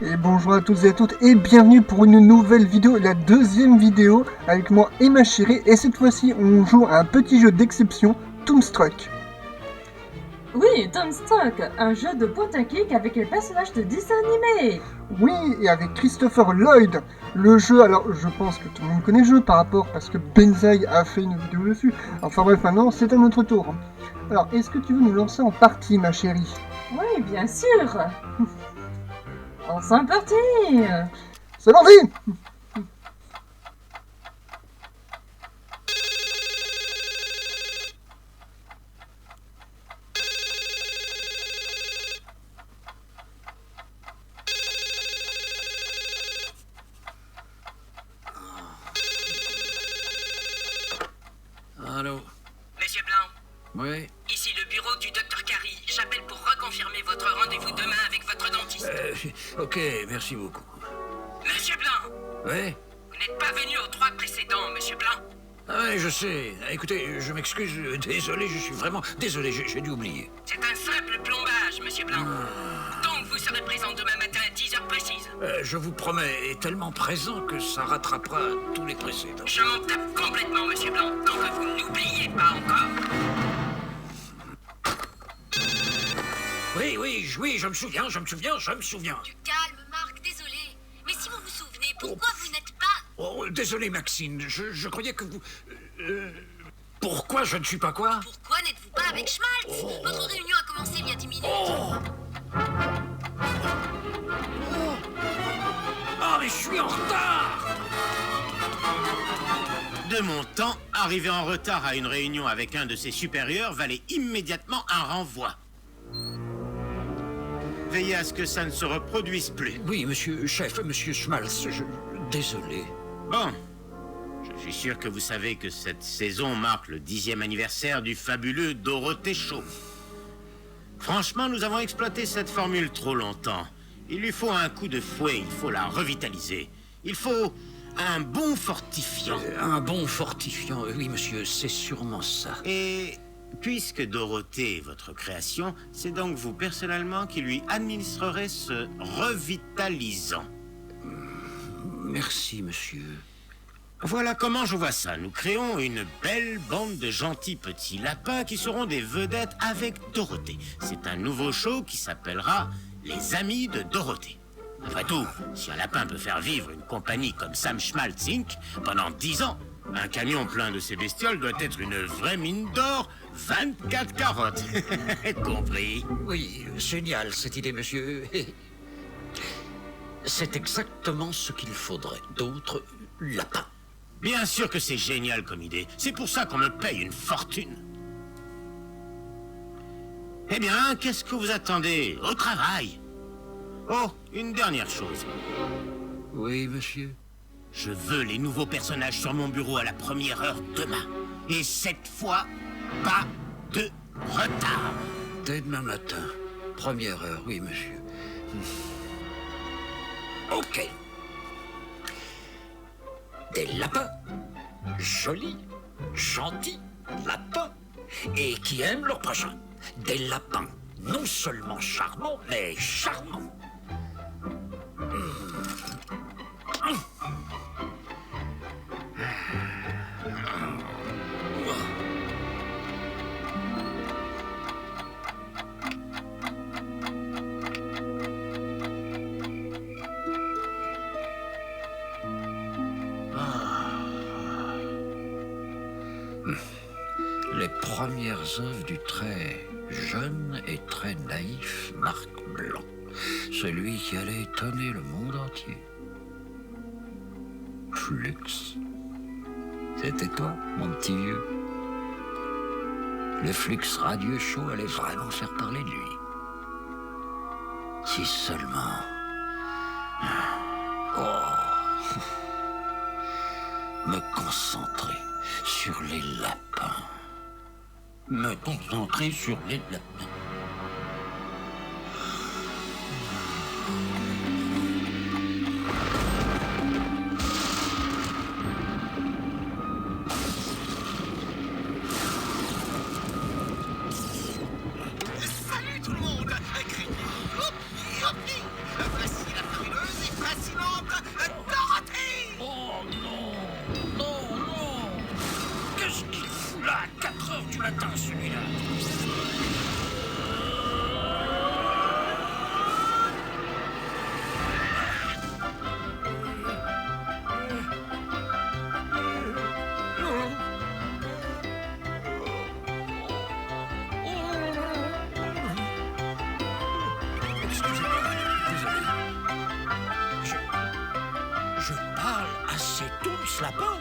Et bonjour à tous et à toutes et bienvenue pour une nouvelle vidéo, la deuxième vidéo avec moi et ma chérie. Et cette fois-ci on joue à un petit jeu d'exception, Toonstruck. Oui, Toonstruck, un jeu de point and click avec les personnages de dessins animés. Oui, et avec Christopher Lloyd. Le jeu, alors je pense que tout le monde connaît le jeu par rapport parce que Benzaï a fait une vidéo dessus. Enfin bref, maintenant c'est à notre tour. Alors, est-ce que tu veux nous lancer en partie, ma chérie? Oui, bien sûr. On s'en parti. C'est parti! Allô? Monsieur Blanc, Oui? ici le bureau du docteur Carey. J'appelle pour reconfirmer votre rendez-vous demain avec votre dentiste. Ok, merci beaucoup. Monsieur Blanc, Oui? vous n'êtes pas venu aux 3 précédents, Monsieur Blanc. Ah oui, je sais. Écoutez, je m'excuse, désolé, je suis vraiment désolé, j'ai dû oublier. C'est un simple plombage, Monsieur Blanc. Donc vous serez présent demain matin à 10 heures précises. Je vous promets, est tellement présent que ça rattrapera tous les précédents. Je m'en tape complètement, Monsieur Blanc, tant que vous n'oubliez pas encore. Oui, je me souviens. Du calme, Marc, désolé. Mais si vous vous souvenez, pourquoi vous n'êtes pas... Oh, désolé, Maxine, je croyais que vous... pourquoi je ne suis pas quoi? Pourquoi n'êtes-vous pas avec Schmaltz? Votre réunion a commencé il y a 10 minutes. Ah, mais je suis en retard! De mon temps, arriver en retard à une réunion avec un de ses supérieurs valait immédiatement un renvoi. Veillez à ce que ça ne se reproduise plus. Oui, monsieur Schmaltz, désolé. Bon, je suis sûr que vous savez que cette saison marque le 10e anniversaire du fabuleux Dorothée Show. Franchement, nous avons exploité cette formule trop longtemps. Il lui faut un coup de fouet, il faut la revitaliser. Il faut un bon fortifiant. Un bon fortifiant, oui, monsieur, c'est sûrement ça. Et puisque Dorothée est votre création, c'est donc vous personnellement qui lui administrerez ce revitalisant. Merci, monsieur. Voilà comment je vois ça. Nous créons une belle bande de gentils petits lapins qui seront des vedettes avec Dorothée. C'est un nouveau show qui s'appellera Les Amis de Dorothée. Après tout, si un lapin peut faire vivre une compagnie comme Sam Schmaltz Inc. pendant 10 ans, un camion plein de ces bestioles doit être une vraie mine d'or, 24 carottes. Compris? Oui, génial cette idée, monsieur. C'est exactement ce qu'il faudrait. D'autres lapins. Bien sûr que c'est génial comme idée. C'est pour ça qu'on me paye une fortune. Eh bien, qu'est-ce que vous attendez? Au travail. Oh, une dernière chose. Oui, monsieur. Je veux les nouveaux personnages sur mon bureau à la première heure demain. Et cette fois, pas de retard. Dès demain matin. Première heure, oui, monsieur. Ok. Des lapins. Jolis, gentils lapins. Et qui aiment leur prochain. Des lapins non seulement charmants, mais charmants. Les premières œuvres du très jeune et très naïf Marc Blanc, celui qui allait étonner le monde entier. Flux. C'était toi, mon petit vieux. Le Flux radieux chaud allait vraiment faire parler de lui. Si seulement... Oh. Me concentrer sur les lapins. Me concentrer sur les lapins. Salut tout le monde! Criez hop, hop, voici la formule lapin.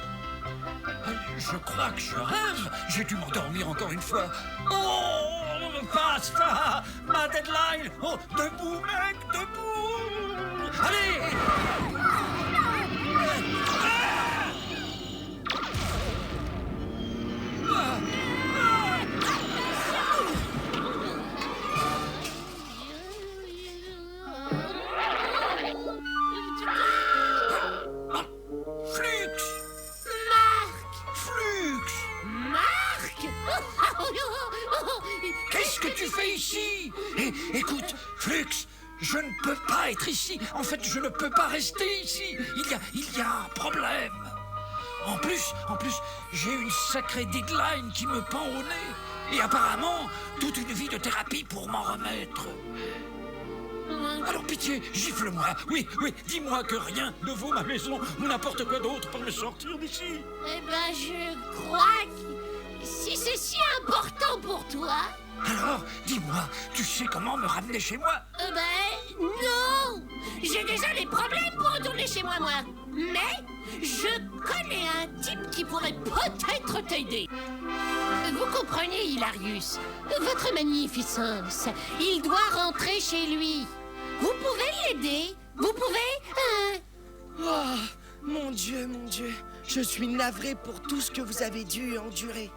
Je crois que je rêve. J'ai dû m'endormir encore une fois. Oh, basta! Ma deadline! Oh, debout, mec, debout! Allez! Flux! Flux! Marc. Qu'est-ce que tu fais ici? Écoute, Flux, je ne peux pas être ici. En fait, je ne peux pas rester ici. Il y a un problème. En plus, j'ai une sacrée deadline qui me pend au nez. Et apparemment, toute une vie de thérapie pour m'en remettre. Alors pitié, gifle-moi. Oui, dis-moi que rien ne vaut ma maison ou n'importe quoi d'autre pour me sortir d'ici. Eh ben, je crois que si c'est si important pour toi... Alors, dis-moi, tu sais comment me ramener chez moi? Ben, non. J'ai déjà des problèmes pour retourner chez moi. Mais je connais un type qui pourrait peut-être t'aider. Vous comprenez, Hilarius? Votre magnificence, il doit rentrer chez lui. Vous pouvez l'aider? Vous pouvez... Oh, mon Dieu, je suis navré pour tout ce que vous avez dû endurer.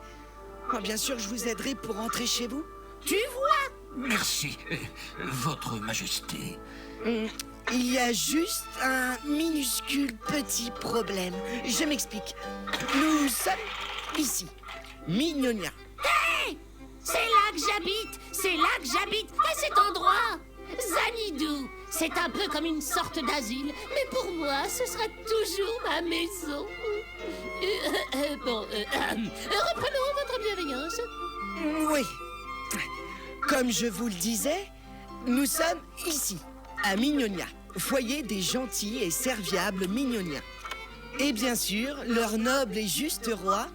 Oh, bien sûr, je vous aiderai pour rentrer chez vous. Tu vois? Merci, votre majesté. Il y a juste un minuscule petit problème. Je m'explique. Nous sommes ici, Mignonia. Hey! C'est là que j'habite, à cet endroit. Zanidou, c'est un peu comme une sorte d'asile, mais pour moi, ce sera toujours ma maison. Reprenons votre bienveillance. Oui. Comme je vous le disais, nous sommes ici, à Mignonia, foyer des gentils et serviables Mignoniens. Et bien sûr, leur noble et juste roi,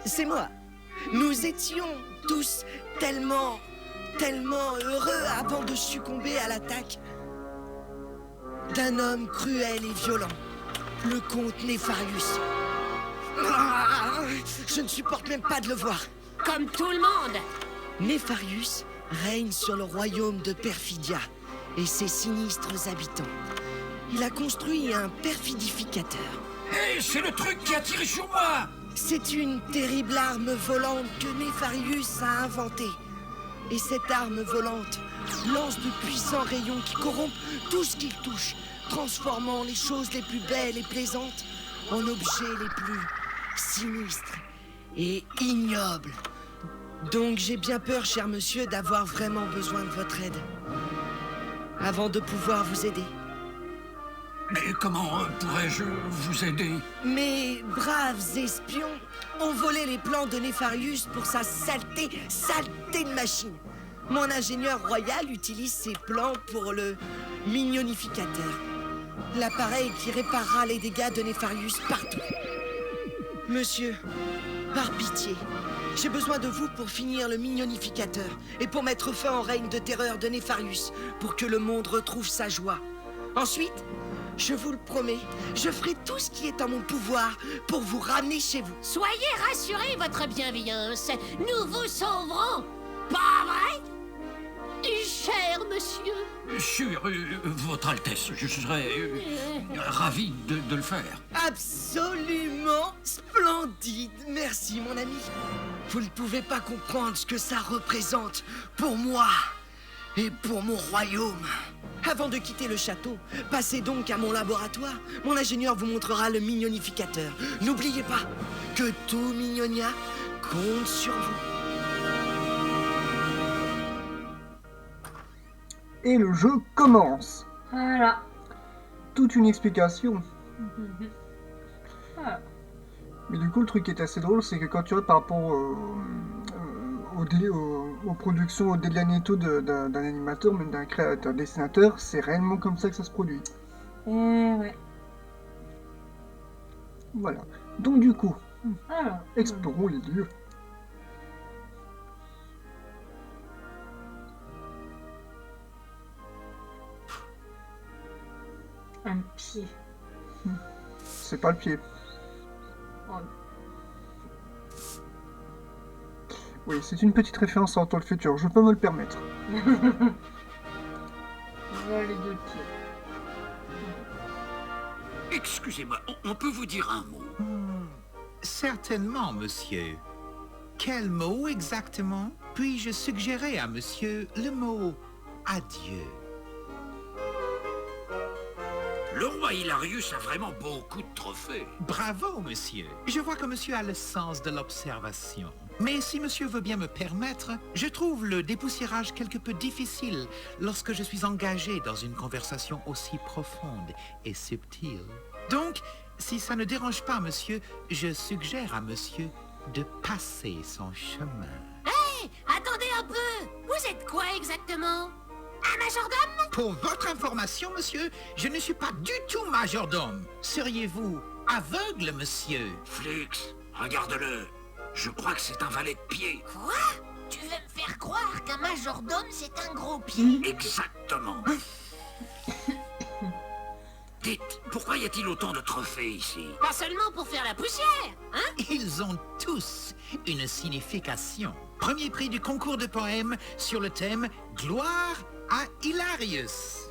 c'est moi. Nous étions tous tellement heureux avant de succomber à l'attaque d'un homme cruel et violent, le comte Nefarius. Ah, je ne supporte même pas de le voir. Comme tout le monde. Nefarius règne sur le royaume de Perfidia et ses sinistres habitants. Il a construit un perfidificateur. Hé, c'est le truc qui a tiré sur moi! C'est une terrible arme volante que Nefarius a inventée. Et cette arme volante lance de puissants rayons qui corrompent tout ce qu'il touche, transformant les choses les plus belles et plaisantes en objets les plus sinistres et ignobles. Donc j'ai bien peur, cher monsieur, d'avoir vraiment besoin de votre aide. Avant de pouvoir vous aider. Mais comment pourrais-je vous aider? Mes braves espions ont volé les plans de Nefarius pour sa saleté de machine. Mon ingénieur royal utilise ces plans pour le mignonificateur. L'appareil qui réparera les dégâts de Nefarius partout. Monsieur, par pitié, j'ai besoin de vous pour finir le mignonificateur et pour mettre fin au règne de terreur de Nefarius, pour que le monde retrouve sa joie. Ensuite, je vous le promets, je ferai tout ce qui est en mon pouvoir pour vous ramener chez vous. Soyez rassurés, votre bienveillance. Nous vous sauverons. Pas vrai? Cher monsieur. Sûr, votre Altesse, je serais ravi de le faire. Absolument splendide. Merci, mon ami. Vous ne pouvez pas comprendre ce que ça représente pour moi et pour mon royaume. Avant de quitter le château, passez donc à mon laboratoire. Mon ingénieur vous montrera le mignonificateur. N'oubliez pas que tout Mignonia compte sur vous. Et le jeu commence. Voilà. Toute une explication. Voilà. Mais du coup, le truc qui est assez drôle, c'est que quand tu vois par rapport aux productions, au deadline et tout d'un animateur, même d'un créateur, dessinateur, c'est réellement comme ça que ça se produit. Et ouais. Voilà. Donc du coup, Alors. explorons les lieux. Un pied. c'est pas le pied. Oh. Oui, c'est une petite référence à Retour le futur, je peux me le permettre. Voilà les deux pieds. Excusez-moi, on peut vous dire un mot? Certainement, monsieur. Quel mot exactement? Puis-je suggérer à monsieur le mot adieu? Le roi Hilarius a vraiment beaucoup de trophées. Bravo, monsieur. Je vois que monsieur a le sens de l'observation. Mais si monsieur veut bien me permettre, je trouve le dépoussiérage quelque peu difficile lorsque je suis engagé dans une conversation aussi profonde et subtile. Donc, si ça ne dérange pas, monsieur, je suggère à monsieur de passer son chemin. Hé, attendez un peu. Vous êtes quoi exactement? Un majordome? Pour votre information, monsieur, je ne suis pas du tout majordome. Seriez-vous aveugle, monsieur? Flix, regarde-le. Je crois que c'est un valet de pied. Quoi? Tu veux me faire croire qu'un majordome, c'est un gros pied? Exactement. Dites, pourquoi y a-t-il autant de trophées ici? Pas seulement pour faire la poussière, hein? Ils ont tous une signification. Premier prix du concours de poèmes sur le thème « Gloire à Hilarius ».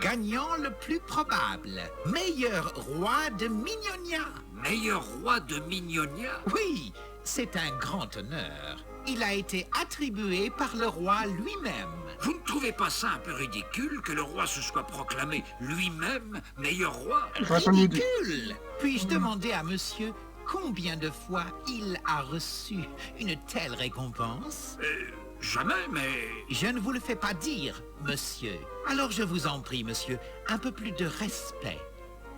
Gagnant le plus probable. Meilleur roi de Mignonia. Meilleur roi de Mignonia? Oui, c'est un grand honneur. Il a été attribué par le roi lui-même. Vous ne trouvez pas ça un peu ridicule que le roi se soit proclamé lui-même meilleur roi? J'aurais pas mieux dit. Ridicule! Puis-je demander à monsieur combien de fois il a reçu une telle récompense? Jamais, mais... Je ne vous le fais pas dire, monsieur. Alors je vous en prie, monsieur, un peu plus de respect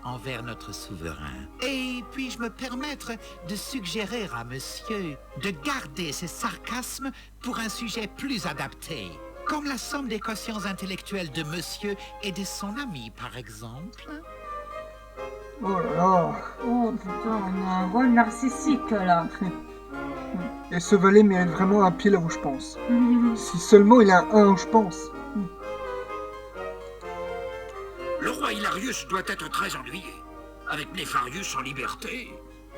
envers notre souverain. Et puis-je me permettre de suggérer à monsieur de garder ses sarcasmes pour un sujet plus adapté, comme la somme des quotients intellectuels de monsieur et de son ami, par exemple? Oh là là. Oh putain, on a un rôle narcissique là. Et ce valet mérite vraiment un pied là où je pense. Si seulement il a un, je pense. Le roi Hilarius doit être très ennuyé. Avec Néfarius en liberté,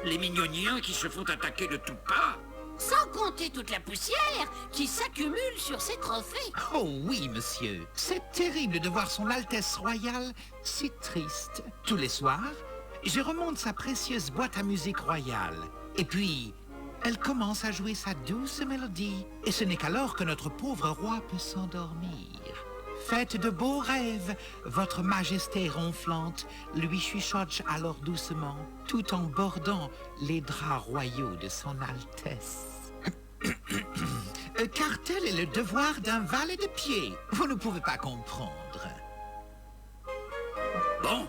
les Mignoniens qui se font attaquer de toutes parts. Sans compter toute la poussière qui s'accumule sur ses trophées. Oh oui, monsieur. C'est terrible de voir son Altesse royale si triste. Tous les soirs, je remonte sa précieuse boîte à musique royale. Et puis, elle commence à jouer sa douce mélodie. Et ce n'est qu'alors que notre pauvre roi peut s'endormir. Faites de beaux rêves, votre majesté ronflante, lui chuchote alors doucement, tout en bordant les draps royaux de son Altesse. Car tel est le devoir d'un valet de pied. Vous ne pouvez pas comprendre. Bon,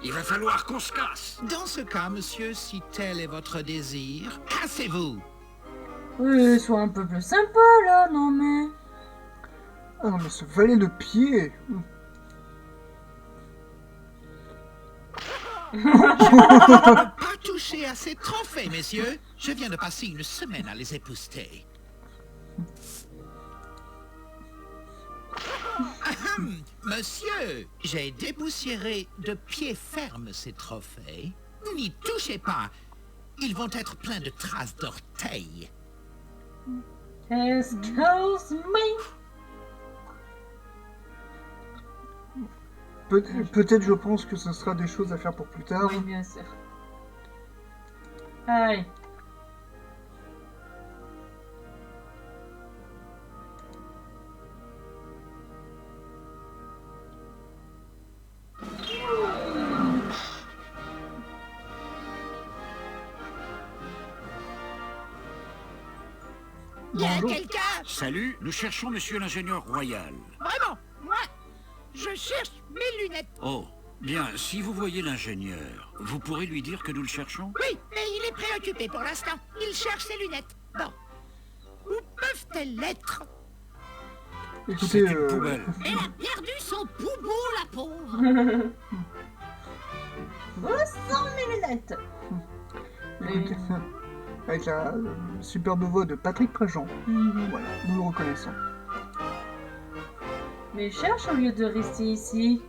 il va falloir qu'on se casse. Dans ce cas, monsieur, si tel est votre désir, cassez-vous. Oui, sois un peu plus sympa là, non mais... Ah non, mais ce valet de pied. Pas toucher à ces trophées, messieurs. Je viens de passer une semaine à les épousseter. Ahem, monsieur, j'ai dépoussiéré de pied ferme ces trophées. N'y touchez pas. Ils vont être pleins de traces d'orteils. Excuse me. Peut-être je pense que ce sera des choses à faire pour plus tard. Oui, bien sûr. Allez. Y a Bonjour. quelqu'un? Salut, nous cherchons monsieur l'ingénieur royal. Vraiment? Moi? Je cherche mes lunettes. Oh, bien, si vous voyez l'ingénieur, vous pourrez lui dire que nous le cherchons? Oui, mais il est préoccupé pour l'instant. Il cherche ses lunettes. Bon. Où peuvent-elles être? C'est Écoutez, une poubelle. Elle a perdu son poubou, la pauvre. Où sont mes lunettes? écoutez, avec la superbe voix de Patrick Préjean. Voilà, nous le reconnaissons. Mais cherche au lieu de rester ici.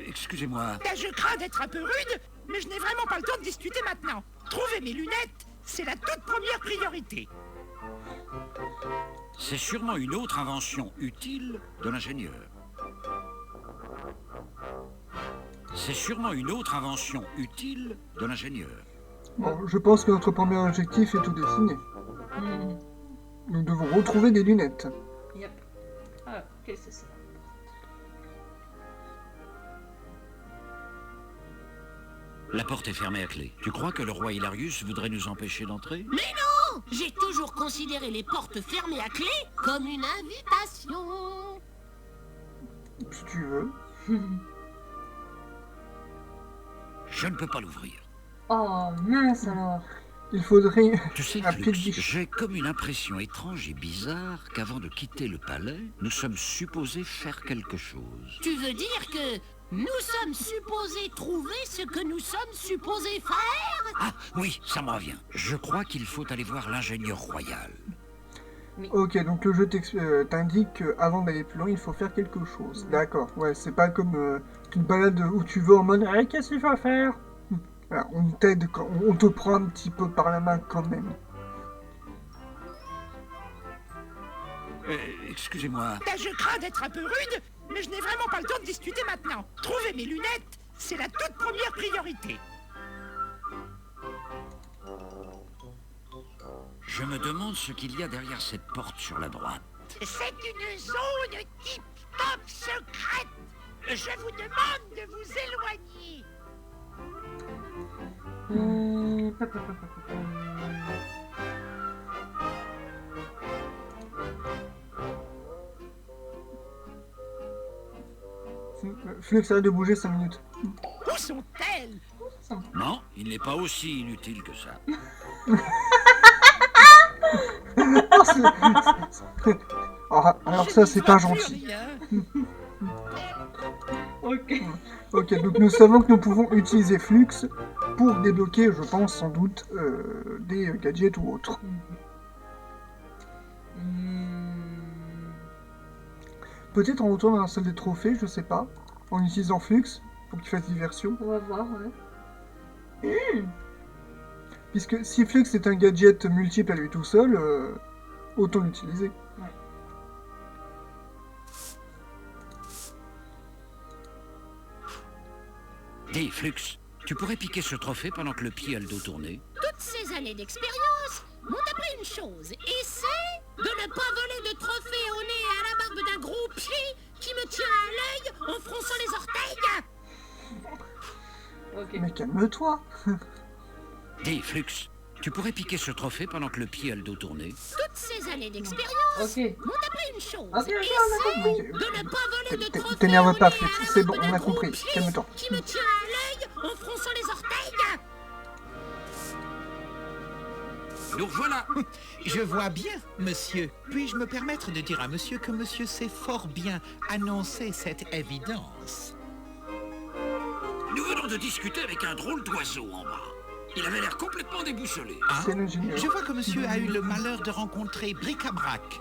Excusez-moi. Ben, je crains d'être un peu rude, mais je n'ai vraiment pas le temps de discuter maintenant. Trouver mes lunettes, c'est la toute première priorité. C'est sûrement une autre invention utile de l'ingénieur. C'est sûrement une autre invention utile de l'ingénieur. Bon, je pense que notre premier objectif est tout dessiné. Nous devons retrouver des lunettes. Yep. Ah, qu'est-ce que c'est ça? La porte est fermée à clé. Tu crois que le roi Hilarius voudrait nous empêcher d'entrer? Mais non! J'ai toujours considéré les portes fermées à clé comme une invitation. Si tu veux. Je ne peux pas l'ouvrir. Oh mince alors. Il faudrait Tu sais, appeler Flux, le guichet. j'ai comme une impression étrange et bizarre qu'avant de quitter le palais, nous sommes supposés faire quelque chose. Tu veux dire que nous sommes supposés trouver ce que nous sommes supposés faire? Ah, oui, ça me revient. Je crois qu'il faut aller voir l'ingénieur royal. Ok, donc le jeu t'indique qu'avant d'aller plus loin, il faut faire quelque chose. D'accord, ouais, c'est pas comme tu te balades où tu veux en mode « qu'est-ce qu'il faut faire ?» Voilà, on t'aide, on te prend un petit peu par la main quand même. Excusez-moi. Je crains d'être un peu rude, mais je n'ai vraiment pas le temps de discuter maintenant. Trouver mes lunettes, c'est la toute première priorité. Je me demande ce qu'il y a derrière cette porte sur la droite. C'est une zone tip-top secrète. Je vous demande de vous éloigner. Flux, arrête de bouger 5 minutes. Où sont-elles? Non, il n'est pas aussi inutile que ça. Alors ça, c'est pas gentil. Ok. Ok, donc nous savons que nous pouvons utiliser Flux pour débloquer, je pense, sans doute, des gadgets ou autres. Peut-être en retournant dans la salle des trophées, je sais pas, en utilisant Flux, pour qu'il fasse diversion. On va voir, ouais. Puisque si Flux est un gadget multiple à lui tout seul, autant l'utiliser. Dis, Flux, tu pourrais piquer ce trophée pendant que le pied a le dos tourné? Toutes ces années d'expérience m'ont appris une chose, et c'est de ne pas voler de trophée au nez et à la barbe d'un gros pied qui me tient à l'œil en fronçant les orteils. Ok. Mais calme-toi. Dis, Flux, tu pourrais piquer ce trophée pendant que le pied a le dos tourné? Toutes ces années d'expérience Ok. m'ont appris une chose, Ok, et ok, c'est on a de ne pas voler de trophée T'énerve au pas, nez et Flux, à la c'est bon, barbe on d'un a gros compris. pied Calme-toi. qui me tient à l'œil en fronçant les orteils. Nous voilà. Je vois bien, monsieur. Puis-je me permettre de dire à monsieur que monsieur sait fort bien annoncer cette évidence? Nous venons de discuter avec un drôle d'oiseau en bas. Il avait l'air complètement déboussolé. Ah, C'est l'ingénieur. je vois que monsieur a eu le malheur de rencontrer Bric-à-Brac,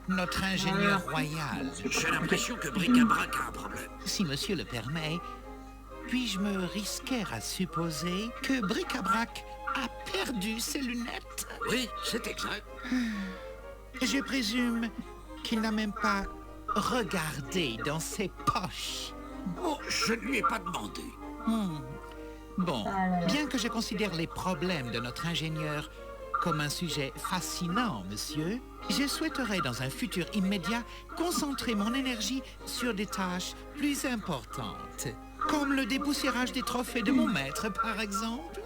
notre ingénieur royal. J'ai l'impression que Bric-à-Brac a un problème. Si monsieur le permet, puis-je me risquer à supposer que Bric-à-Brac a perdu ses lunettes? Oui, c'est exact. Je présume qu'il n'a même pas regardé dans ses poches. Oh, je ne lui ai pas demandé. Bon, Ah là là. bien que je considère les problèmes de notre ingénieur comme un sujet fascinant, monsieur, je souhaiterais dans un futur immédiat concentrer mon énergie sur des tâches plus importantes, comme le dépoussiérage des trophées de mon maître, par exemple.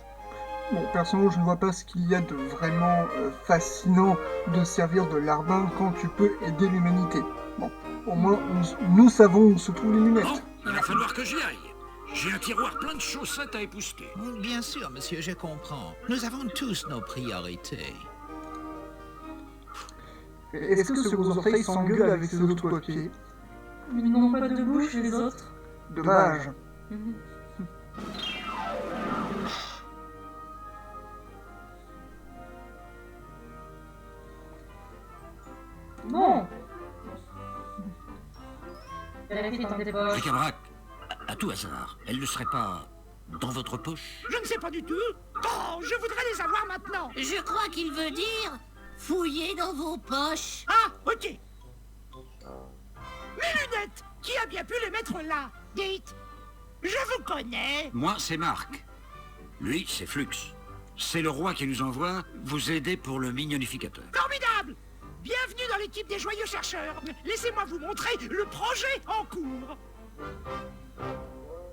Bon, personnellement, je ne vois pas ce qu'il y a de vraiment fascinant de servir de larbin quand tu peux aider l'humanité. Bon, au moins, nous savons où se trouvent les Non, lunettes. il va falloir que j'y aille. J'ai un tiroir plein de chaussettes à épousseter. Bien sûr, monsieur, je comprends. Nous avons tous nos priorités. Est-ce que ce gros orteil s'engueule avec ses autres papiers? Ils n'ont pas de bouche, les autres. Dommage. Bon. Vérifie dans tes poches. Bric-à-Brac, à tout hasard, elle ne serait pas Dans votre poche? Je ne sais pas du tout. Oh, je voudrais les avoir maintenant. Je crois qu'il veut dire fouiller dans vos poches. Ah, ok. Mes lunettes, qui a bien pu les mettre là? Dites, je vous connais. Moi, c'est Marc. Lui, c'est Flux. C'est le roi qui nous envoie vous aider pour le mignonificateur. Formidable. Bienvenue dans l'équipe des joyeux chercheurs. Laissez-moi vous montrer le projet en cours.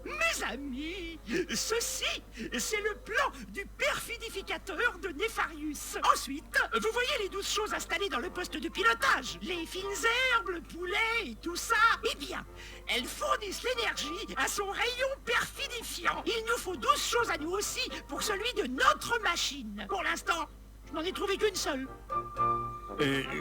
Mes amis, ceci, c'est le plan du perfidificateur de Nefarius. Ensuite, vous voyez les 12 choses installées dans le poste de pilotage. Les fines herbes, le poulet et tout ça. Eh bien, elles fournissent l'énergie à son rayon perfidifiant. Il nous faut 12 choses à nous aussi pour celui de notre machine. Pour l'instant, je n'en ai trouvé qu'une seule.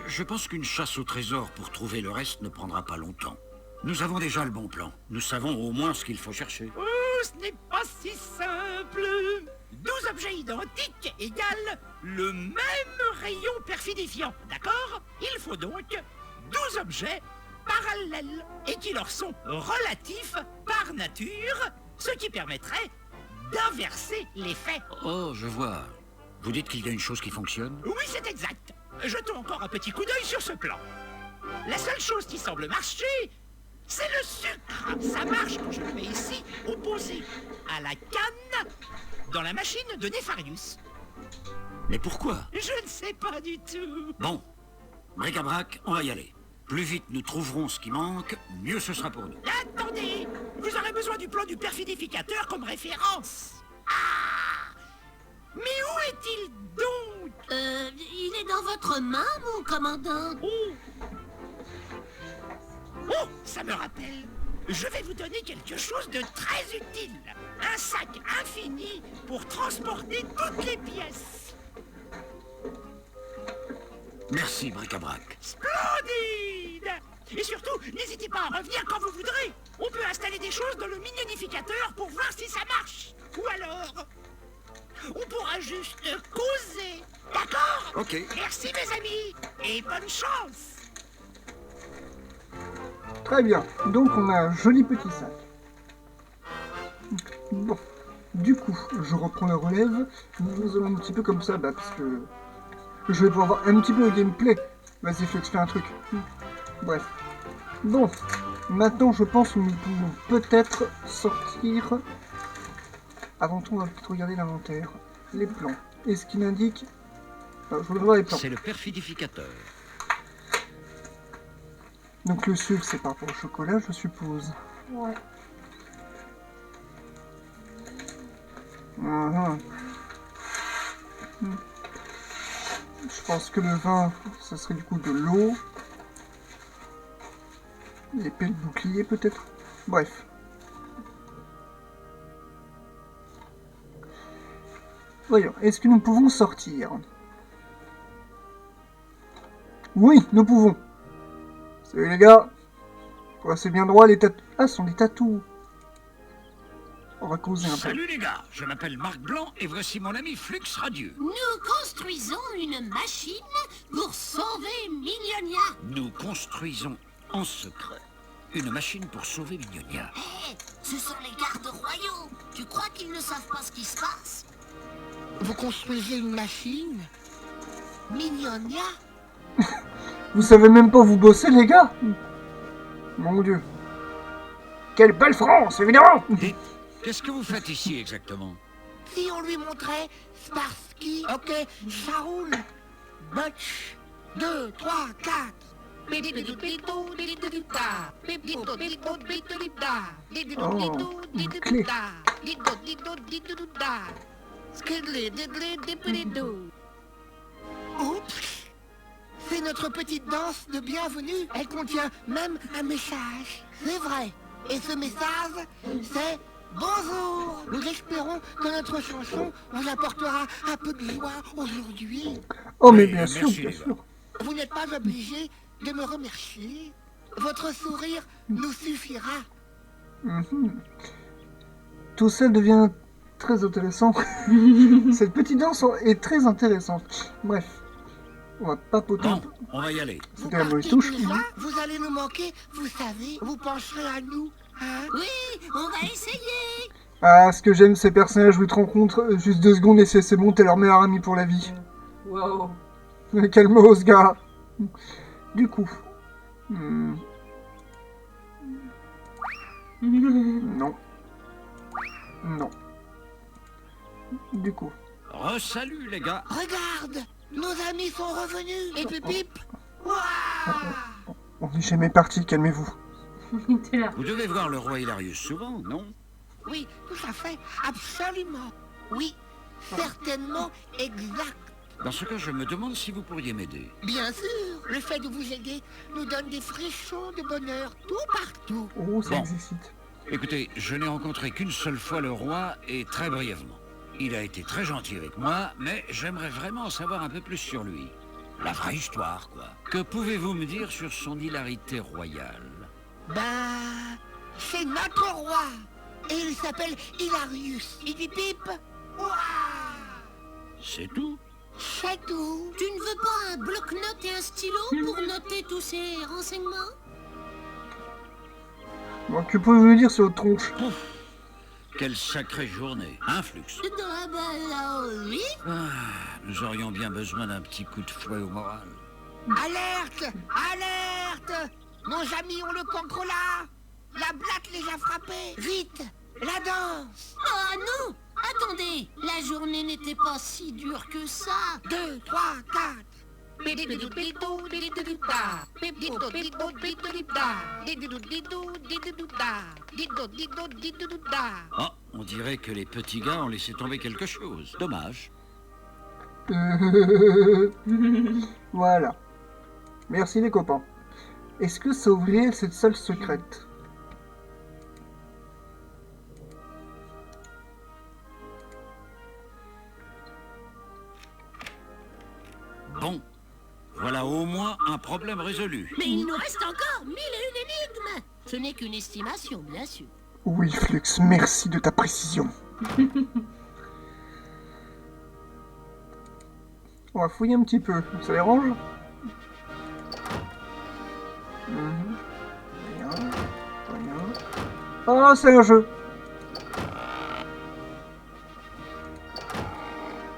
Je pense qu'une chasse au trésor pour trouver le reste ne prendra pas longtemps. Nous avons déjà le bon plan. Nous savons au moins ce qu'il faut chercher. Oh, ce n'est pas si simple. 12 objets identiques égale le même rayon perfidifiant, d'accord? Il faut donc 12 objets parallèles et qui leur sont relatifs par nature, ce qui permettrait d'inverser l'effet. Oh, je vois. Vous dites qu'il y a une chose qui fonctionne? Oui, c'est exact. Jetons encore un petit coup d'œil sur ce plan. La seule chose qui semble marcher, c'est le sucre. Ça marche quand je le mets ici, opposé à la canne, dans la machine de Nefarius. Mais pourquoi? Je ne sais pas du tout. Bon, bric-à-brac, on va y aller. Plus vite nous trouverons ce qui manque, mieux ce sera pour nous. Attendez, vous aurez besoin du plan du perfidificateur comme référence. Ah! Mais où est-il donc? Il est dans votre main, mon commandant. Oh, ça me rappelle. Je vais vous donner quelque chose de très utile. Un sac infini pour transporter toutes les pièces. Merci, bric-à-brac. Splendide! Et surtout, n'hésitez pas à revenir quand vous voudrez. On peut installer des choses dans le mignonificateur pour voir si ça marche. Ou alors, on pourra juste causer. D'accord? Ok. Merci mes amis et bonne chance. Très bien, donc on a un joli petit sac. Bon, du coup, je reprends la relève. Nous allons un petit peu comme ça, parce que je vais pouvoir voir un petit peu le gameplay. Vas-y, Flux, fais un truc. Bref. Bon, maintenant je pense que nous pouvons peut-être sortir. Avant tout, on va peut-être regarder l'inventaire. Les plans. Et ce qu'il indique... Alors, je voudrais voir les plans. C'est le perfidificateur. Donc le sucre, c'est par rapport au chocolat, je suppose. Ouais. Je pense que le vin, ça serait du coup de l'eau. L'épée de bouclier peut-être. Bref. Voyons, est-ce que nous pouvons sortir? Oui, nous pouvons. Salut les gars. C'est bien droit les tatous. Ah, ce sont des tatous. On va causer un peu. Salut les gars, je m'appelle Marc Blanc et voici mon ami Flux Radieux. Nous construisons une machine pour sauver Mignonia. Nous construisons en secret une machine pour sauver Mignonia. Hé, ce sont les gardes royaux. Tu crois qu'ils ne savent pas ce qui se passe? Vous construisez une machine? Mignonia? Vous savez même pas vous bosser les gars? Mon dieu. Quelle belle France, évidemment. Et qu'est-ce que vous faites ici exactement? Si on lui montrait Sparsky, ok, ça roule. Butch, 2, 3, 4. Oups, c'est notre petite danse de bienvenue. Elle contient même un message. C'est vrai. Et ce message, c'est bonjour. Nous espérons que notre chanson vous apportera un peu de joie aujourd'hui. Oh mais Oui, bien sûr, merci, bien les gars. sûr. Vous n'êtes pas obligé de me remercier. Votre sourire nous suffira. Mhm. Tout ça devient très intéressant. Cette petite danse est très intéressante. Bref, on va papoter un Bon, peu. on va y aller. Vous C'était la mauvaise partez touche. déjà, vous allez nous manquer, vous savez. Vous penserez à nous, hein? Oui, on va essayer. Ah, ce que j'aime, ces personnages où ils te rencontrent juste 2 secondes et c'est bon, t'es leur meilleur ami pour la vie. Wow. Calme-toi, ce gars. Du coup. Non. Non. Du coup. Salut les gars. Regarde, nos amis sont revenus. Et Pip. On n'est jamais parti, calmez-vous. T'es là. Vous devez voir le roi Hilarius souvent, non? Oui, tout à fait, absolument. Oui, certainement exact. Dans ce cas, je me demande si vous pourriez m'aider. Bien sûr, le fait de vous aider nous donne des frissons de bonheur tout partout. Oh, ça Bon. excite. Écoutez, je n'ai rencontré qu'une seule fois le roi et très brièvement. Il a été très gentil avec moi, mais j'aimerais vraiment en savoir un peu plus sur lui. La vraie histoire, quoi. Que pouvez-vous me dire sur son hilarité royale? Ben, c'est notre roi. Et il s'appelle Hilarius. Il dit Pip. C'est tout? C'est tout. Tu ne veux pas un bloc-notes et un stylo pour noter tous ces renseignements? Bon, que pouvez-vous nous dire sur votre tronche? Quelle sacrée journée, hein, Flux? Ah bah oui. Nous aurions bien besoin d'un petit coup de fouet au moral. Alerte! Alerte! Nos amis ont le cancre là. La blatte les a frappés. Vite, la danse. Ah non! Attendez, la journée n'était pas si dure que ça. 2, 3, 4. Oh, on dirait que les petits gars ont laissé tomber quelque chose. Dommage. Voilà. Merci les copains. Est-ce que ça ouvrirait cette salle secrète? Bon, voilà au moins un problème résolu. Mais il nous reste encore 1001 énigmes. Ce n'est qu'une estimation, bien sûr. Oui, Flux, merci de ta précision. On va fouiller un petit peu, ça dérange? Rien, rien. Oh, c'est un jeu.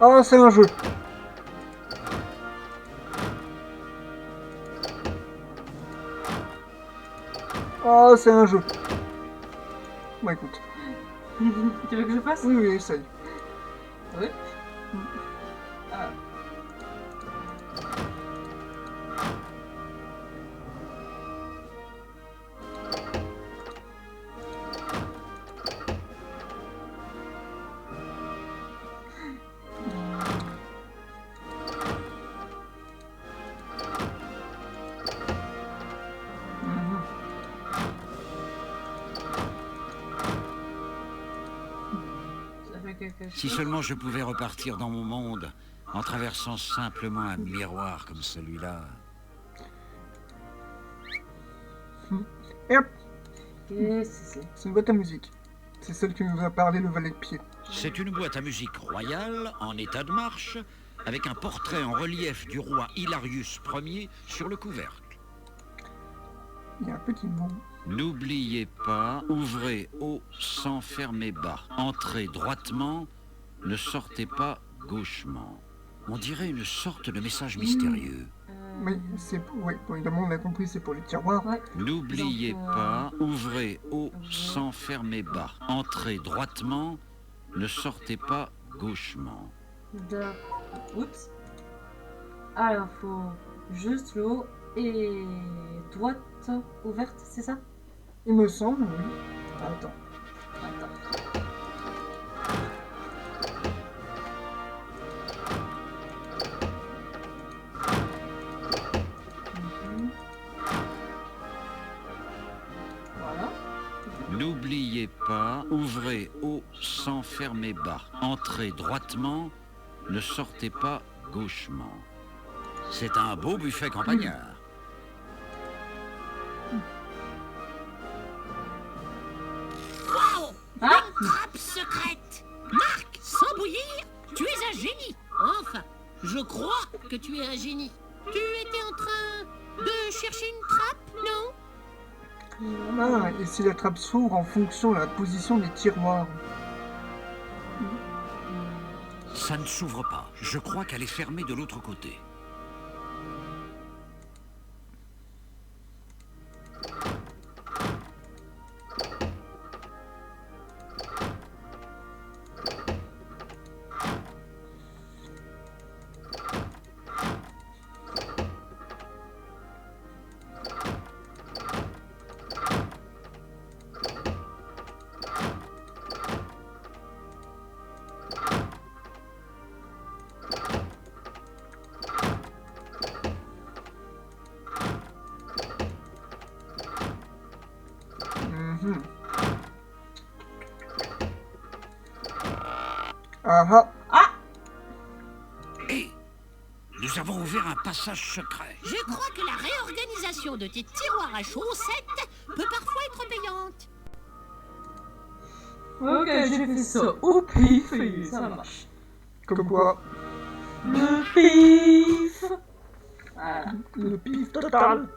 Oh, c'est un jeu. Oh, c'est un jeu. Bon, écoute. Tu veux que je fasse? Oui, oui, essaye. Oui. Ah. Ça fait quelque chose. Si seulement je pouvais repartir dans mon monde en traversant simplement un miroir comme celui-là. Et hop, Qu'est-ce que c'est? c'est une boîte à musique. C'est celle qui nous a parlé le valet de pied. C'est une boîte à musique royale en état de marche avec un portrait en relief du roi Hilarius Ier sur le couvercle. Il y a un petit mot. N'oubliez pas, ouvrez haut sans fermer bas. Entrez droitement, ne sortez pas gauchement. On dirait une sorte de message mystérieux. Oui, c'est... Oui, bon, évidemment, on a compris, c'est pour les tiroirs. Ouais. N'oubliez Donc, pas, ouvrez haut sans fermer bas. Entrez droitement, ne sortez pas gauchement. Oups. Alors, faut juste l'eau et droite ouverte, c'est ça? Il me semble, oui. Attends. Attends. Voilà. N'oubliez pas, ouvrez haut sans fermer bas. Entrez droitement, ne sortez pas gauchement. C'est un beau buffet campagnard. Wow! Ah! Une trappe secrète. Marc, sans bouillir, tu es un génie. Enfin, je crois que tu es un génie. Tu étais en train de chercher une trappe, non? Ah, et si la trappe s'ouvre en fonction de la position des tiroirs. Ça ne s'ouvre pas. Je crois qu'elle est fermée de l'autre côté. Ah ah. Hé, nous avons ouvert un passage secret. Je crois que la réorganisation de tes tiroirs à chaussettes peut parfois être payante. Ok, j'ai fait ça au pif et ça marche. Comme quoi, Le pif. Voilà. le pif total.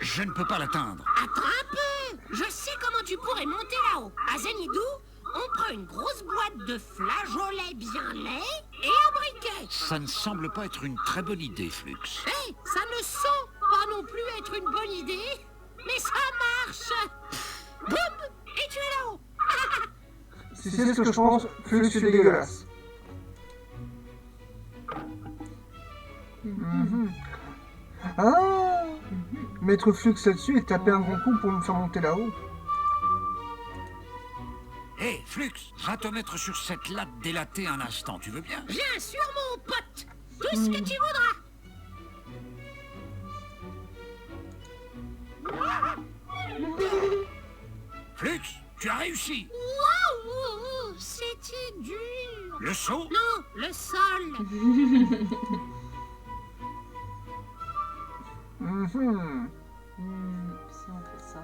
Je ne peux pas l'atteindre. Attends un peu. Je sais comment tu pourrais monter là-haut. À Zenidou, on prend une grosse boîte de flageolets bien laids et un briquet. Ça ne semble pas être une très bonne idée, Flux. Hé, ça ne semble pas non plus être une bonne idée, mais ça marche. Boum, et tu es là-haut. Si c'est ce que je pense, Flux c'est dégueulasse. Ah, mettre Flux là-dessus et taper un grand coup pour me faire monter là-haut. Hé, Flux, va te mettre sur cette latte délatée un instant, tu veux bien? Bien sûr, mon pote. Tout ce que tu voudras. Flux, tu as réussi. Waouh, c'était dur. Le saut? Non, le sol. Si on fait ça.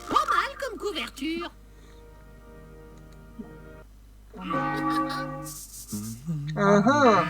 Pas mal comme couverture. Ah ah.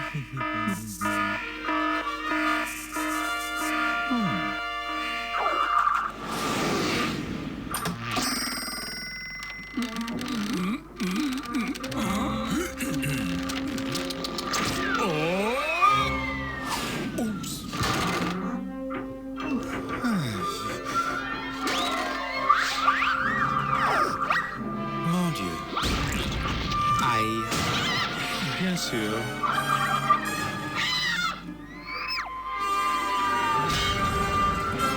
Mon Dieu. Aïe. Bien sûr.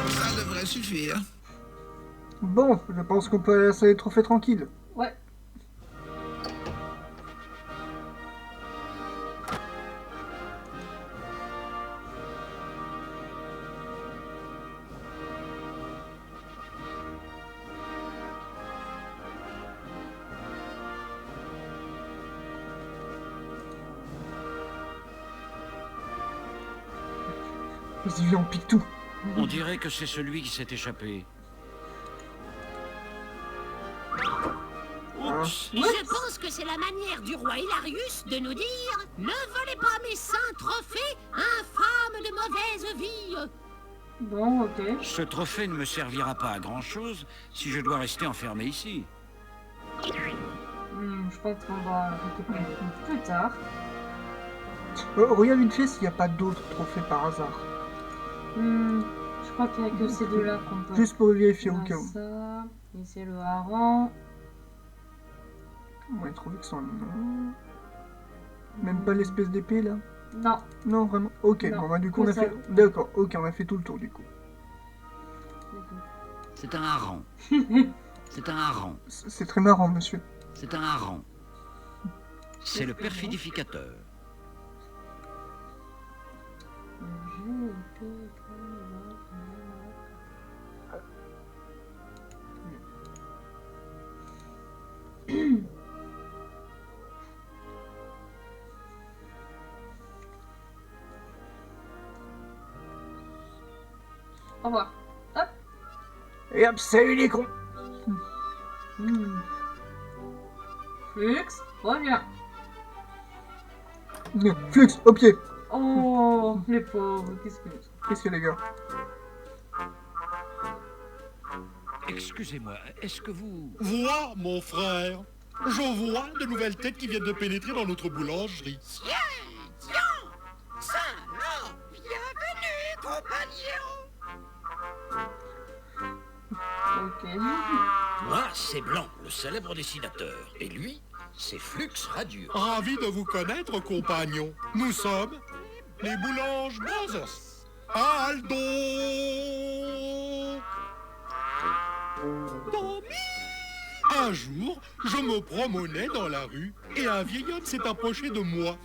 Ça devrait suffire. Bon, je pense qu'on peut laisser les trophées tranquilles. Ouais. Vas-y, viens, on pique tout. On dirait que c'est celui qui s'est échappé. Oups. Je pense que c'est la manière du roi Hilarius de nous dire « Ne volez pas mes saints trophées, infâmes de mauvaise vie !» Bon, ok. Ce trophée ne me servira pas à grand-chose si je dois rester enfermé ici. Je pense qu'on va récupérer plus tard. Regarde vite fait s'il n'y a pas d'autres trophées par hasard. Je crois qu'il n'y a que ces deux-là qu'on peut. Juste pour vérifier au On a cas où. ça. Et c'est le hareng. On va trouver que son nom. Même pas l'espèce d'épée là. Non. Non, vraiment. Ok, Non, bon bah du coup on que a ça. fait. D'accord, ok, on a fait tout le tour du coup. C'est un hareng. C'est un hareng. C'est très marrant, monsieur. C'est un hareng. C'est le perfidificateur. Au revoir. Hop. Et hop, salut les cons. Flux, reviens. Flux, au pied. Oh, les pauvres, Qu'est-ce que les gars? Excusez-moi, est-ce que vous... Moi, mon frère. J'en vois de nouvelles têtes qui viennent de pénétrer dans notre boulangerie. Tiens, ça alors, bienvenue, compagnon. Ok. Moi, c'est Blanc, le célèbre dessinateur. Et lui, c'est Flux Radieux. Ravi de vous connaître, compagnon. Nous sommes les Boulanges Brothers. Aldo! Un jour, je me promenais dans la rue et un vieil homme s'est approché de moi.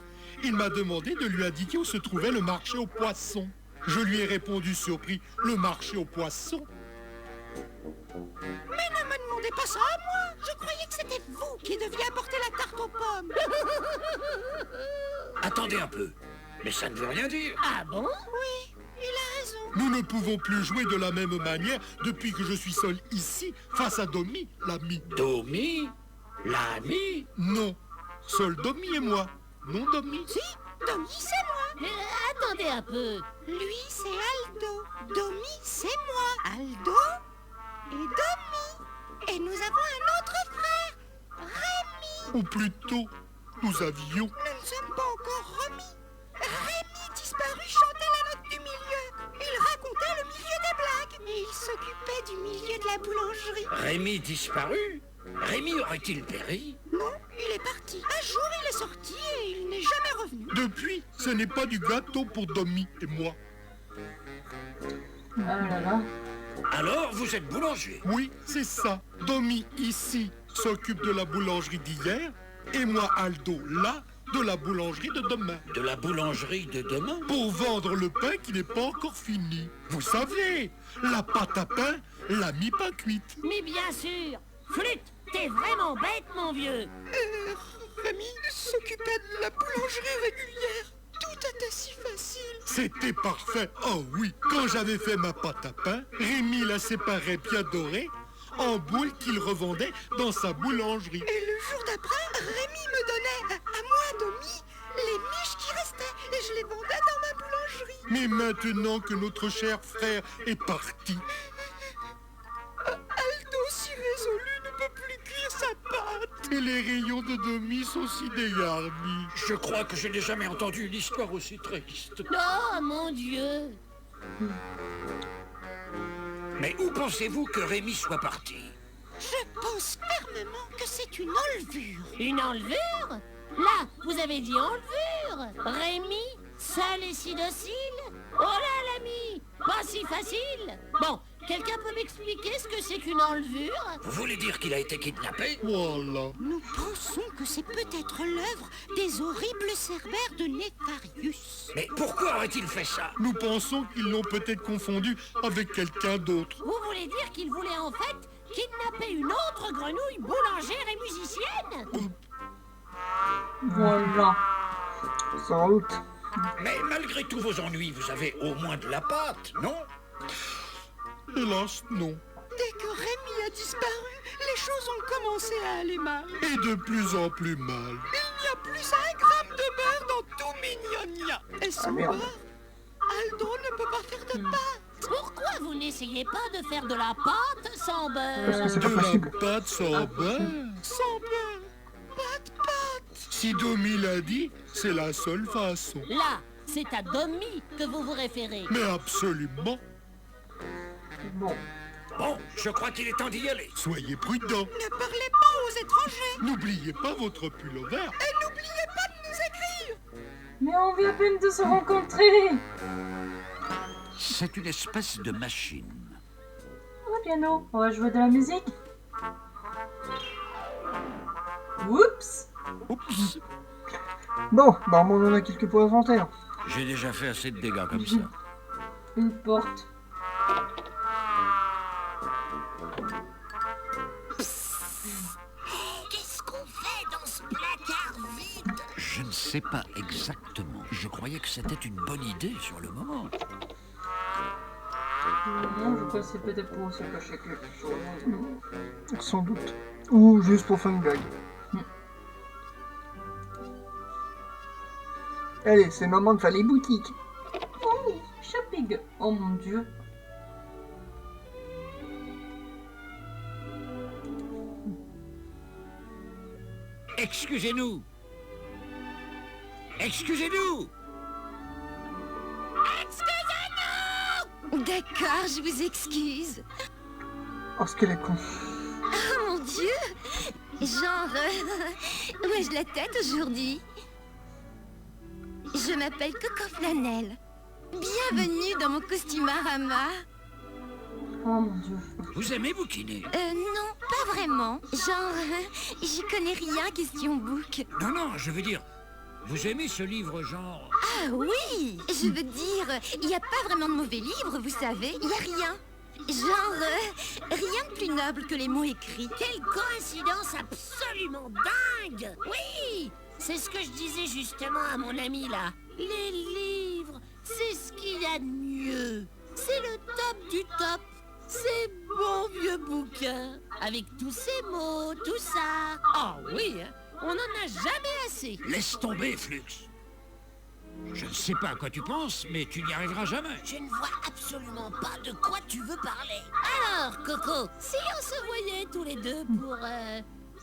Il m'a demandé de lui indiquer où se trouvait le marché aux poissons. Je lui ai répondu surpris, le marché aux poissons? Mais ne me demandez pas ça à moi. Je croyais que c'était vous qui deviez apporter la tarte aux pommes. Attendez un peu. Mais ça ne veut rien dire. Ah bon? Oui, il a raison. Nous ne pouvons plus jouer de la même manière depuis que je suis seul ici, face à Domi, l'ami. Domi? L'ami? Non, seul Domi et moi. Non, Domi? Si, Domi, c'est moi. Attendez un peu. Lui, c'est Aldo. Domi, c'est moi. Aldo et Domi. Et nous avons un autre frère, Rémi. Ou plutôt, nous avions... Nous ne sommes pas encore remis. Rémi, disparu, chantait la note du milieu. Il racontait le milieu des blagues. Et il s'occupait du milieu de la boulangerie. Rémi disparu? Rémi aurait-il péri? Non, il est parti. Un jour, il est sorti et il n'est jamais revenu. Depuis, ce n'est pas du gâteau pour Domi et moi. Ah là là. Alors, vous êtes boulanger? Oui, c'est ça. Domi, ici, s'occupe de la boulangerie d'hier, et moi, Aldo, là, de la boulangerie de demain. De la boulangerie de demain? Pour vendre le pain qui n'est pas encore fini. Vous savez, la pâte à pain, la mi-pain cuite. Mais bien sûr. Flûte, t'es vraiment bête, mon vieux. Rémi s'occupait de la boulangerie régulière. Tout était si facile. C'était parfait. Oh oui, quand j'avais fait ma pâte à pain, Rémi la séparait bien dorée en boules qu'il revendait dans sa boulangerie. Et le jour d'après, Rémi me donnait, à moi, Domi, les miches qui restaient. Et je les vendais dans ma boulangerie. Mais maintenant que notre cher frère est parti, Aldo, si résolu, ne peut plus cuire sa pâte. et les rayons de Domi sont si dégarnis. Je crois que je n'ai jamais entendu une histoire aussi triste. Oh, mon Dieu. Mais où pensez-vous que Rémi soit parti? Je pense fermement que c'est une enlevure. Une enlevure? Là, vous avez dit enlevure. Rémi, seul et si docile? Oh là, l'ami, pas si facile. Bon, quelqu'un peut m'expliquer ce que c'est qu'une enlevure? Vous voulez dire qu'il a été kidnappé? Voilà. Nous pensons que c'est peut-être l'œuvre des horribles cerbères de Néfarius. Mais pourquoi aurait-il fait ça? Nous pensons qu'ils l'ont peut-être confondu avec quelqu'un d'autre. Vous voulez dire qu'il voulait en fait kidnapper une autre grenouille boulangère et musicienne? Voilà. Sans doute. Mais malgré tous vos ennuis, vous avez au moins de la pâte, non? Hélas, non. Dès que Rémi a disparu, les choses ont commencé à aller mal. Et de plus en plus mal. Il n'y a plus 1 gramme de beurre dans tout Mignonia. Et sans merde. beurre, Aldo ne peut pas faire de pâte. Pourquoi vous n'essayez pas de faire de la pâte sans Parce que beurre? c'est De pas possible. la pâte sans beurre. Sans beurre, pas de pâte. Si Domi l'a dit, c'est la seule façon. Là, c'est à Domi que vous vous référez. Mais absolument. Bon. Bon, je crois qu'il est temps d'y aller. Soyez prudents. Ne parlez pas aux étrangers. N'oubliez pas votre pullover. Et n'oubliez pas de nous écrire. Mais on vient à peine de se rencontrer. C'est une espèce de machine. Oh, piano, on va jouer de la musique. Oups. Oups, Bon, bah on en a quelques pour inventaire. j'ai déjà fait assez de dégâts comme ça. Une porte. Qu'est-ce qu'on fait dans ce placard vide? Je ne sais pas exactement. Je croyais que c'était une bonne idée sur le moment. Non, je crois que c'est peut-être pour se cacher quelque chose. Sans doute. Ou juste pour faire une blague. Allez, c'est le moment de faire les boutiques. Oh, shopping. Oh mon dieu. Excusez-nous. Excusez-nous. D'accord, je vous excuse. Oh, ce qu'elle est con. Oh mon Dieu. Genre, où ai-je la tête aujourd'hui? Je m'appelle Coco Flanelle. Bienvenue dans mon costumorama. Oh mon dieu. Vous aimez bouquiner? Non, pas vraiment. Genre, j'y connais rien, question book. Non, je veux dire, vous aimez ce livre genre... Ah oui, je veux dire, il n'y a pas vraiment de mauvais livres, vous savez, il n'y a rien. Genre, rien de plus noble que les mots écrits. Quelle coïncidence absolument dingue! Oui, c'est ce que je disais justement à mon ami là. Les livres, c'est ce qu'il y a de mieux. C'est le top du top. Ces bons vieux bouquins, avec tous ces mots, tout ça. Oh oui, hein, on n'en a jamais assez. Laisse tomber, Flux. Je ne sais pas à quoi tu penses, mais tu n'y arriveras jamais. Je ne vois absolument pas de quoi tu veux parler. Alors, Coco, si on se voyait tous les deux pour,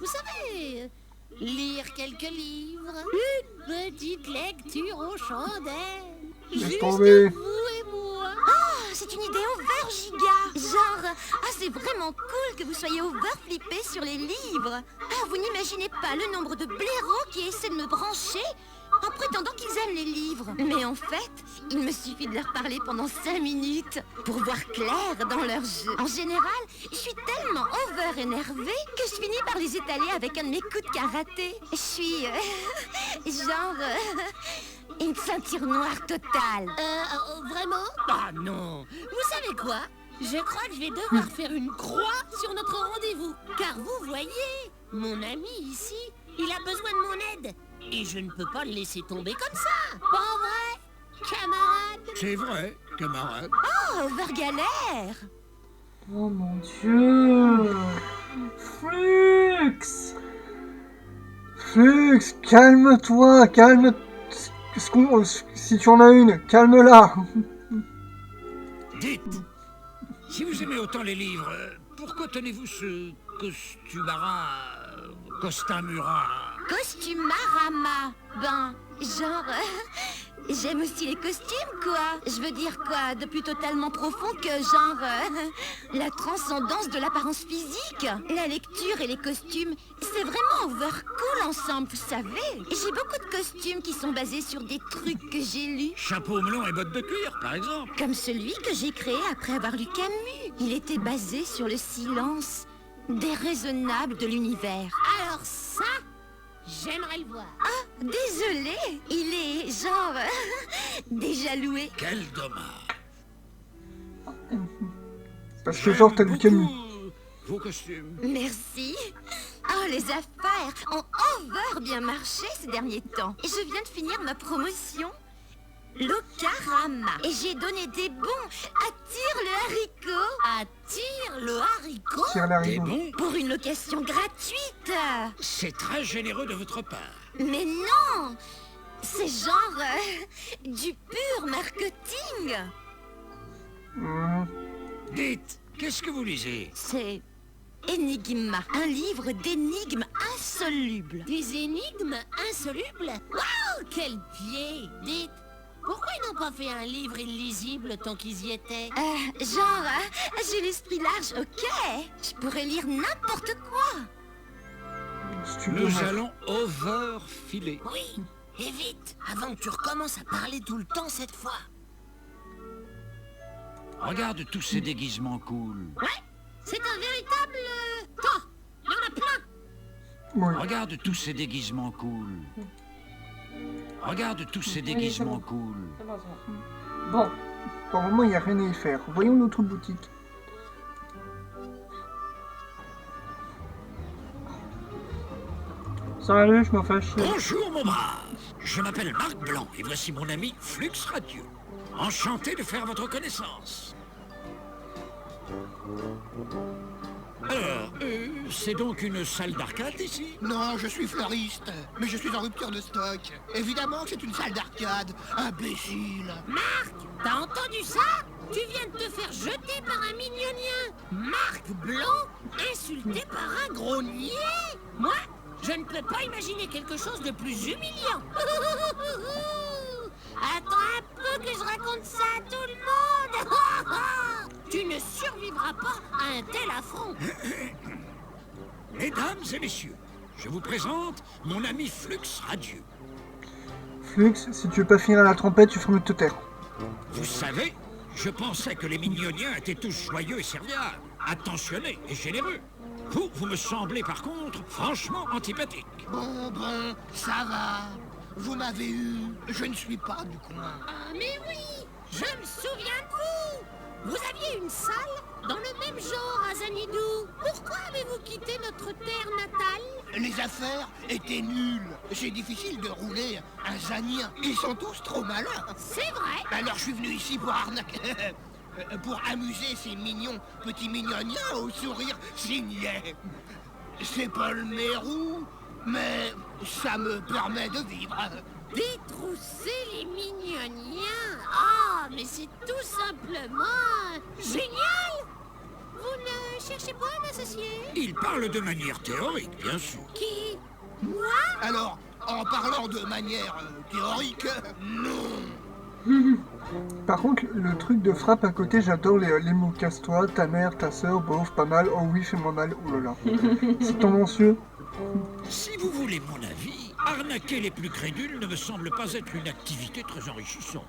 vous savez, lire quelques livres, une petite lecture aux chandelles, Laisse juste tomber. vous et moi. Oh, c'est une idée over giga. Genre, c'est vraiment cool que vous soyez overflippés sur les livres. Ah, vous n'imaginez pas le nombre de blaireaux qui essaient de me brancher en prétendant qu'ils aiment les livres. Mais en fait, il me suffit de leur parler pendant 5 minutes pour voir clair dans leur jeu. En général, je suis tellement over-énervée que je finis par les étaler avec un de mes coups de karaté. Je suis, genre, une ceinture noire totale. Vraiment? Ah non. Vous savez quoi? Je crois que je vais devoir faire une croix sur notre rendez-vous. Car vous voyez, mon ami ici, il a besoin de mon aide. Et je ne peux pas le laisser tomber comme ça. Pas vrai, camarade? C'est vrai, camarade. Oh, Vergalère. Oh mon dieu. Flux. Flux, calme-toi, calme... Si tu en as une, calme-la. Dites, si vous aimez autant les livres, pourquoi tenez-vous ce costumura? Costumarama. Ben, genre, j'aime aussi les costumes, quoi. Je veux dire quoi, de plus totalement profond que genre la transcendance de l'apparence physique. La lecture et les costumes, c'est vraiment over cool ensemble, vous savez. J'ai beaucoup de costumes qui sont basés sur des trucs que j'ai lus. Chapeau melon et bottes de cuir, par exemple. Comme celui que j'ai créé après avoir lu Camus. Il était basé sur le silence déraisonnable de l'univers. Alors ça, j'aimerais le voir. Ah, désolé, il est genre déjà loué. Quel dommage. Parce que genre, t'as lu Camus. Vos costumes. Merci. Oh, les affaires ont over bien marché ces derniers temps. Et je viens de finir ma promotion. L'Okarama. Et j'ai donné des bons à Tire le haricot. À Tire le haricot? Tire la Des rideau. bons? Pour une location gratuite. C'est très généreux de votre part. Mais non, c'est genre du pur marketing. Mhm. Dites, qu'est-ce que vous lisez? C'est Enigma, un livre d'énigmes insolubles. Des énigmes insolubles? Waouh, quel pied! Dites, pourquoi ils n'ont pas fait un livre illisible tant qu'ils y étaient? Genre, j'ai l'esprit large, ok. Je pourrais lire n'importe quoi. Si tu veux, Nous moi. allons overfiler. Oui, et vite, avant que tu recommences à parler tout le temps cette fois. Regarde tous ces déguisements cool. Ouais, c'est un véritable... temps, il y en a plein. Oui. Regarde tous ces déguisements cool. Regarde tous ces déguisements cool. C'est bon, c'est bon. Bon. Pour le moment, il n'y a rien à y faire. Voyons notre boutique. Salut, je me fais chier. Bonjour mon brave. Je m'appelle Marc Blanc et voici mon ami Flux Radio. Enchanté de faire votre connaissance. Alors, c'est donc une salle d'arcade ici? Non, je suis fleuriste, mais je suis en rupture de stock. Évidemment que c'est une salle d'arcade, imbécile. Marc, t'as entendu ça? Tu viens de te faire jeter par un mignonien. Marc Blanc, insulté par un gros niais. Moi, Je ne peux pas imaginer quelque chose de plus humiliant. Attends un peu que je raconte ça à tout le monde. Tu ne survivras pas à un tel affront. Mesdames et messieurs, je vous présente mon ami Flux Radieux. Flux, si tu veux pas finir à la trompette, tu feras mieux de te taire. Vous savez, je pensais que les mignoniens étaient tous joyeux et serviables, attentionnés et généreux. Vous me semblez par contre franchement antipathique. Bon, ça va. Vous m'avez eu. Je ne suis pas du coin. Ah mais oui, je me souviens de vous. Vous aviez une salle dans le même genre à Zanidou. Pourquoi avez-vous quitté notre terre natale? Les affaires étaient nulles. C'est difficile de rouler un zanien. Ils sont tous trop malins. C'est vrai. Alors je suis venu ici pour arnaquer... pour amuser ces mignons petits mignoniens au sourire signé. C'est pas le mérou, mais ça me permet de vivre. Détrousser les mignoniens. Ah, mais c'est tout simplement génial. Vous ne cherchez pas un associé? Il parle de manière théorique, bien sûr. Qui? Moi? Alors, en parlant de manière théorique, non. Par contre, le truc de frappe à côté, j'adore les mots casse-toi, ta mère, ta sœur, bof, pas mal, oh oui, fais-moi mal, oh là là. C'est tendancieux. Si vous voulez mon avis, arnaquer les plus crédules ne me semble pas être une activité très enrichissante.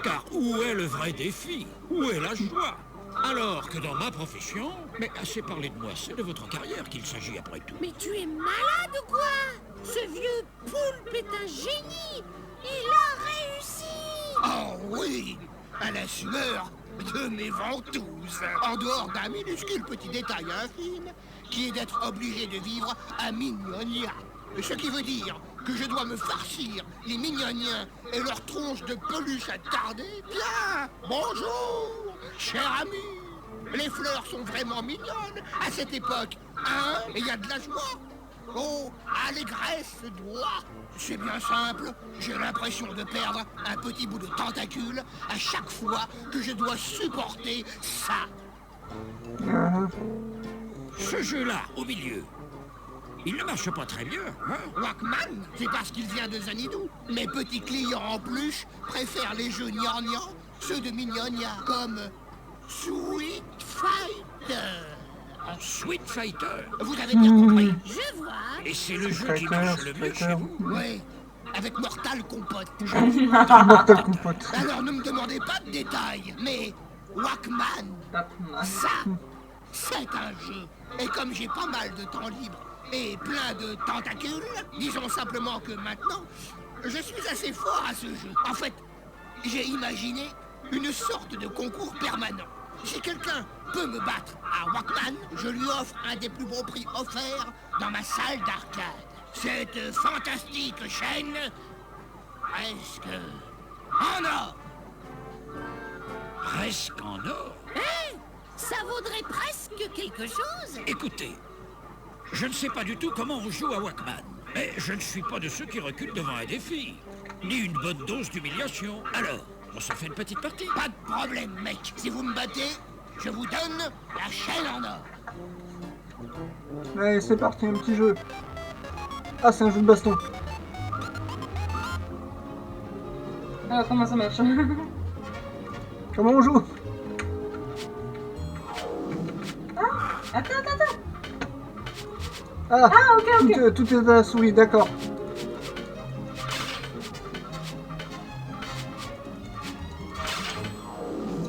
Car où est le vrai défi? Où est la joie? Alors que dans ma profession, mais assez parlé de moi, c'est de votre carrière qu'il s'agit après tout. Mais tu es malade ou quoi? Ce vieux poulpe est un génie. Il a réussi. Oh oui, à la sueur de mes ventouses. En dehors d'un minuscule petit détail infime, qui est d'être obligé de vivre à Mignonia. Ce qui veut dire que je dois me farcir les Mignoniens et leurs tronches de peluche attardées. Bien, bonjour, cher ami. Les fleurs sont vraiment mignonnes à cette époque. Hein? Et il y a de la joie. Oh, allégresse doigt. C'est bien simple, j'ai l'impression de perdre un petit bout de tentacule à chaque fois que je dois supporter ça. Ce jeu-là, au milieu, il ne marche pas très bien, hein? Wackman, c'est parce qu'il vient de Zanidou. Mes petits clients en peluche préfèrent les jeux gnangnang, ceux de Mignonia, comme Sweet Fighter. Sweet Fighter. Vous avez bien compris. Je vois. Et c'est le jeu qui marche le mieux chez vous. Oui, avec Mortal Compote. Mortal Compote. Alors ne me demandez pas de détails, mais Wackman, ça, c'est un jeu. Et comme j'ai pas mal de temps libre et plein de tentacules, disons simplement que maintenant, je suis assez fort à ce jeu. En fait, j'ai imaginé une sorte de concours permanent. Si quelqu'un peut me battre à Wackman, je lui offre un des plus beaux prix offerts dans ma salle d'arcade. Cette fantastique chaîne, presque en or. Presque en or. Hé, ça vaudrait presque quelque chose. Écoutez, je ne sais pas du tout comment on joue à Wackman, mais je ne suis pas de ceux qui reculent devant un défi, ni une bonne dose d'humiliation. Alors, on se fait une petite partie. Pas de problème, mec. Si vous me battez, je vous donne la chaîne en or. Allez, c'est parti, un petit jeu. Ah, c'est un jeu de baston. Ah, comment ça marche? Comment on joue? Attends. Ah, ok. Tout est à la souris, d'accord.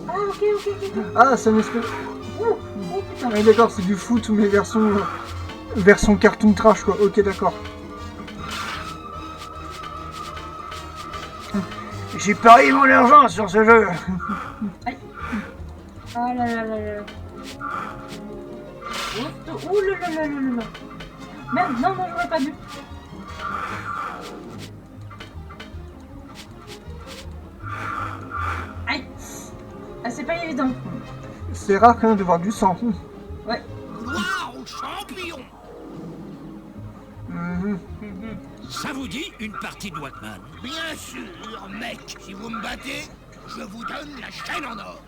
Ah, ok. Ah, c'est une espèce... Oh, putain. Ah, d'accord, c'est du foot, mais version cartoon trash, quoi. Ok, d'accord. J'ai parié mon argent sur ce jeu. Ah là là. Ouh là là. Merde, non, j'aurais pas dû. Aïe. Ah, c'est pas évident. C'est rare quand même de voir du sang. Ouais. Gloire au champion. Ça vous dit une partie de Wackman? Bien sûr, mec. Si vous me battez, je vous donne la chaîne en or.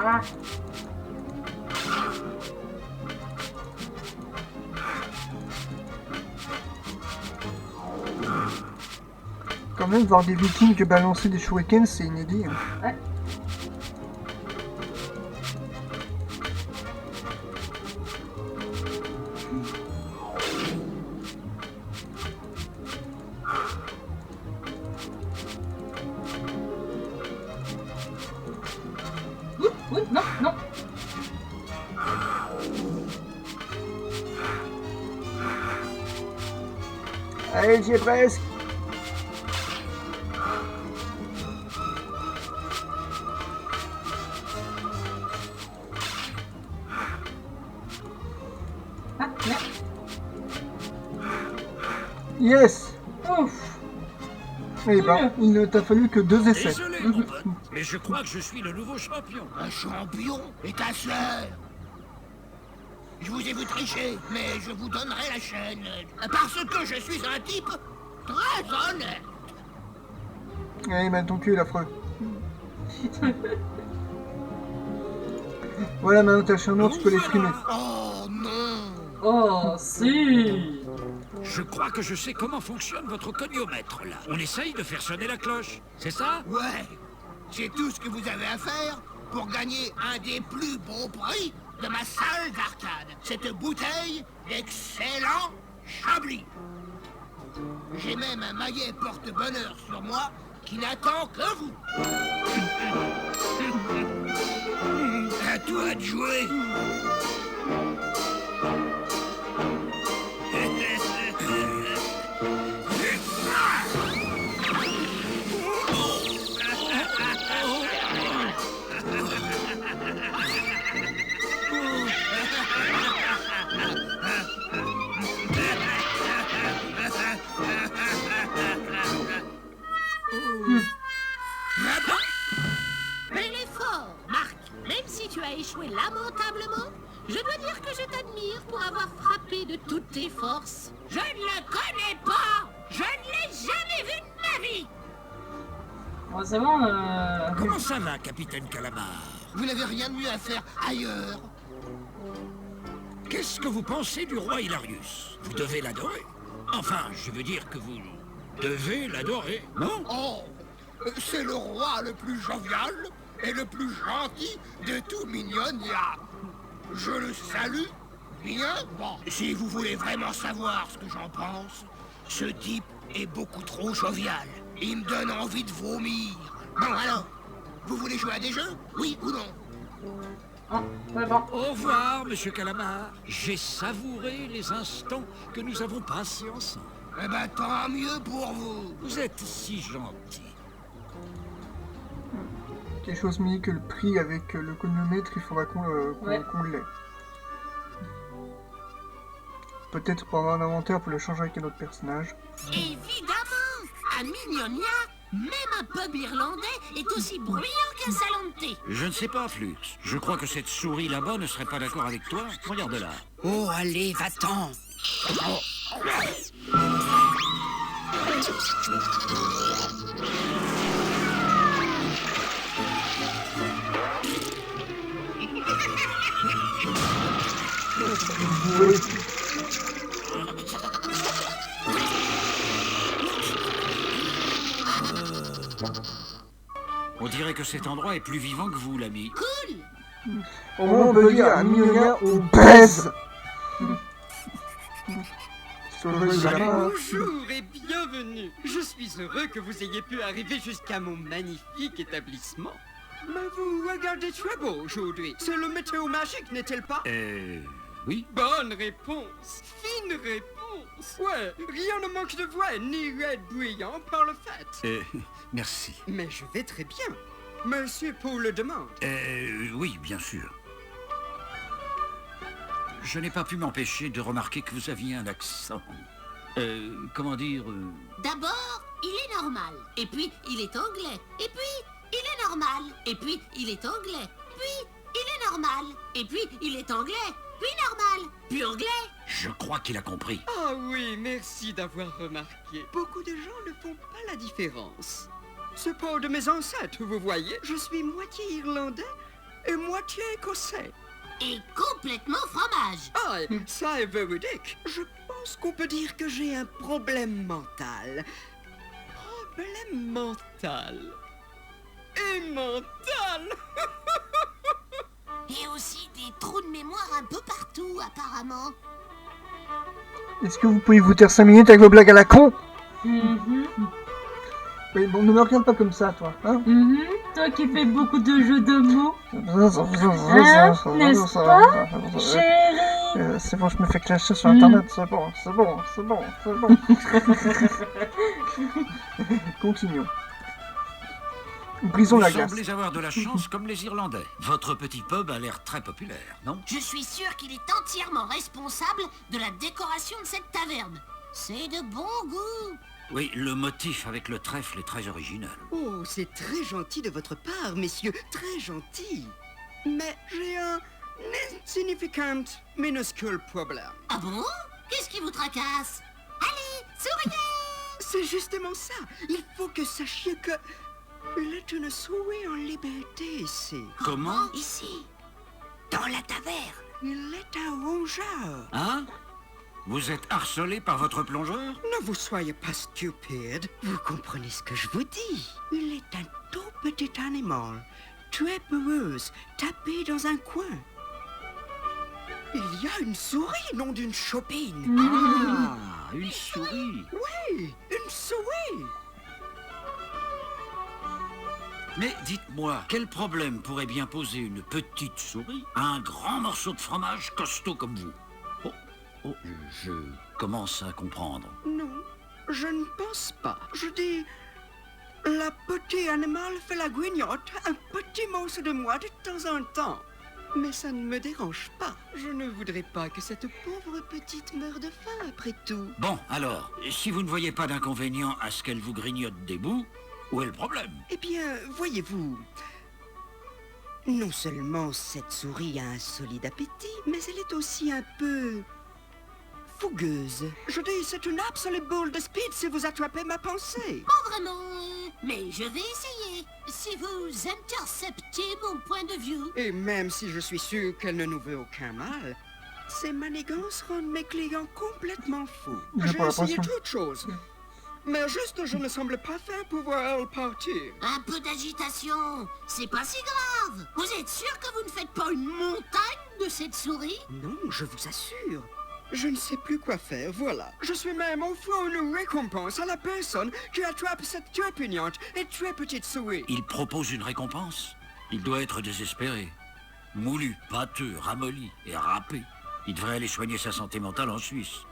Ah. Quand même, voir des vikings balancer des shurikens, c'est inédit. Hein. Ouais. Oui, non, non. Allez, j'y ai presque. Ah, merde. Yes. Ouf. Eh ben, il ne t'a fallu que 2 essais. Désolé, mon pote, mais je crois que je suis le nouveau champion. Un champion? Et ta sœur? Je vous ai vu tricher, mais je vous donnerai la chaîne. Parce que je suis un type très honnête. Allez, mets ton cul, l'affreux. Voilà, maintenant t'as le chien noir, tu peux les frimer. Oh non! Oh, si. Je crois que je sais comment fonctionne votre cognomètre, là. On essaye de faire sonner la cloche, c'est ça? Ouais, c'est tout ce que vous avez à faire pour gagner un des plus beaux prix de ma salle d'arcade. Cette bouteille d'excellent Chablis. J'ai même un maillet porte-bonheur sur moi qui n'attend que vous. À toi de jouer. Bel effort, Marc. Même si tu as échoué lamentablement, je dois dire que je t'admire pour avoir frappé de toutes tes forces. Je ne le connais pas. Je ne l'ai jamais vu de ma vie. Bon, c'est bon. Comment ça va, capitaine Calamar? Vous n'avez rien de mieux à faire ailleurs. Qu'est-ce que vous pensez du roi Hilarius? Vous devez l'adorer. Enfin, je veux dire que vous devez l'adorer, non? Oh, c'est le roi le plus jovial et le plus gentil de tout Mignonia. Je le salue bien. Bon, si vous voulez vraiment savoir ce que j'en pense, ce type est beaucoup trop jovial. Il me donne envie de vomir. Bon alors, vous voulez jouer à des jeux? Oui ou non? Ah, c'est bon. Au revoir, monsieur Calamar. J'ai savouré les instants que nous avons passés ensemble. Eh ben tant mieux pour vous. Vous êtes si gentil. Quelque chose mieux que le prix avec le chronomètre, il faudra qu'on Ouais. qu'on l'ait. Peut-être pour avoir un inventaire pour le changer avec un autre personnage. Évidemment, à Mignonia, même un pub irlandais est aussi bruyant qu'un salon de thé. Je ne sais pas, Flux. Je crois que cette souris là-bas ne serait pas d'accord avec toi. Regarde-la. Oh, allez, va-t'en. On dirait que cet endroit est plus vivant que vous, l'ami. Cool. Au moins, on peut dire à Mignonia, on baise. Sur le jeu de la fin. Bonjour et bienvenue. Je suis heureux que vous ayez pu arriver jusqu'à mon magnifique établissement. Mais vous regardez très beau aujourd'hui. C'est le météo magique, n'est-il pas? Oui. Bonne réponse. Fine réponse. Ouais, rien ne manque de voix ni red bruyant par le fait. Merci. Mais je vais très bien. Monsieur Paul le demande. Oui, bien sûr. Je n'ai pas pu m'empêcher de remarquer que vous aviez un accent. Comment dire D'abord, il est normal. Et puis, il est anglais. Et puis, il est normal. Et puis, il est anglais. Puis, il est normal. Et puis, il est anglais. Puis normal. Puis anglais. Je crois qu'il a compris. Ah oui, merci d'avoir remarqué. Beaucoup de gens ne font pas la différence. C'est pas de mes ancêtres, vous voyez. Je suis moitié irlandais et moitié écossais. Et complètement fromage. Ah, ça est véridique. Je pense qu'on peut dire que j'ai un problème mental. Problème mental. Et mental. Et aussi des trous de mémoire un peu partout, apparemment. Est-ce que vous pouvez vous taire 5 minutes avec vos blagues à la con? Mhm. Oui, bon, ne me regarde pas comme ça, toi. Hein? Mhm. Toi qui fais beaucoup de jeux de mots. N'est-ce pas, chérie? C'est bon, je me fais clasher sur internet, c'est bon. Continuons. Brisons Vous la glace. semblez avoir de la chance comme les Irlandais. Votre petit pub a l'air très populaire, non? Je suis sûr qu'il est entièrement responsable de la décoration de cette taverne. C'est de bon goût. Oui, le motif avec le trèfle est très original. Oh, c'est très gentil de votre part, messieurs. Très gentil. Mais j'ai un insignificant, minuscule problème. Ah bon? Qu'est-ce qui vous tracasse? Allez, souriez! C'est justement ça. Il faut que sachiez que... il est une souris en liberté ici. Comment? Ici, dans la taverne. Il est un rongeur. Hein? Vous êtes harcelé par votre plongeur? Ne vous soyez pas stupide. Vous comprenez ce que je vous dis. Il est un tout petit animal, très peureuse, tapé dans un coin. Il y a une souris, non d'une chopine. Ah, une souris. Oui, une souris. Mais dites-moi, quel problème pourrait bien poser une petite souris à un grand morceau de fromage costaud comme vous? Oh, je commence à comprendre. Non, je ne pense pas. Je dis, la petite animal fait la grignote un petit morceau de moi de temps en temps. Mais ça ne me dérange pas. Je ne voudrais pas que cette pauvre petite meure de faim après tout. Bon, alors, si vous ne voyez pas d'inconvénient à ce qu'elle vous grignote des bouts, où est le problème? Eh bien, voyez-vous, non seulement cette souris a un solide appétit, mais elle est aussi un peu... fougueuse. Je dis, c'est une absolue boule de speed si vous attrapez ma pensée. Pas vraiment, mais je vais essayer. Si vous interceptez mon point de vue. Et même si je suis sûr qu'elle ne nous veut aucun mal, ces manigances rendent mes clients complètement fous. J'ai essayé toute chose. Mais juste, je ne semble pas faire pour voir elle partir. Un peu d'agitation, c'est pas si grave. Vous êtes sûr que vous ne faites pas une montagne de cette souris? Non, je vous assure. Je ne sais plus quoi faire, voilà. Je suis même offrant une récompense à la personne qui attrape cette trépignante et très petite souris. Il propose une récompense? Il doit être désespéré. Moulu, pâteux, ramolli et râpé. Il devrait aller soigner sa santé mentale en Suisse.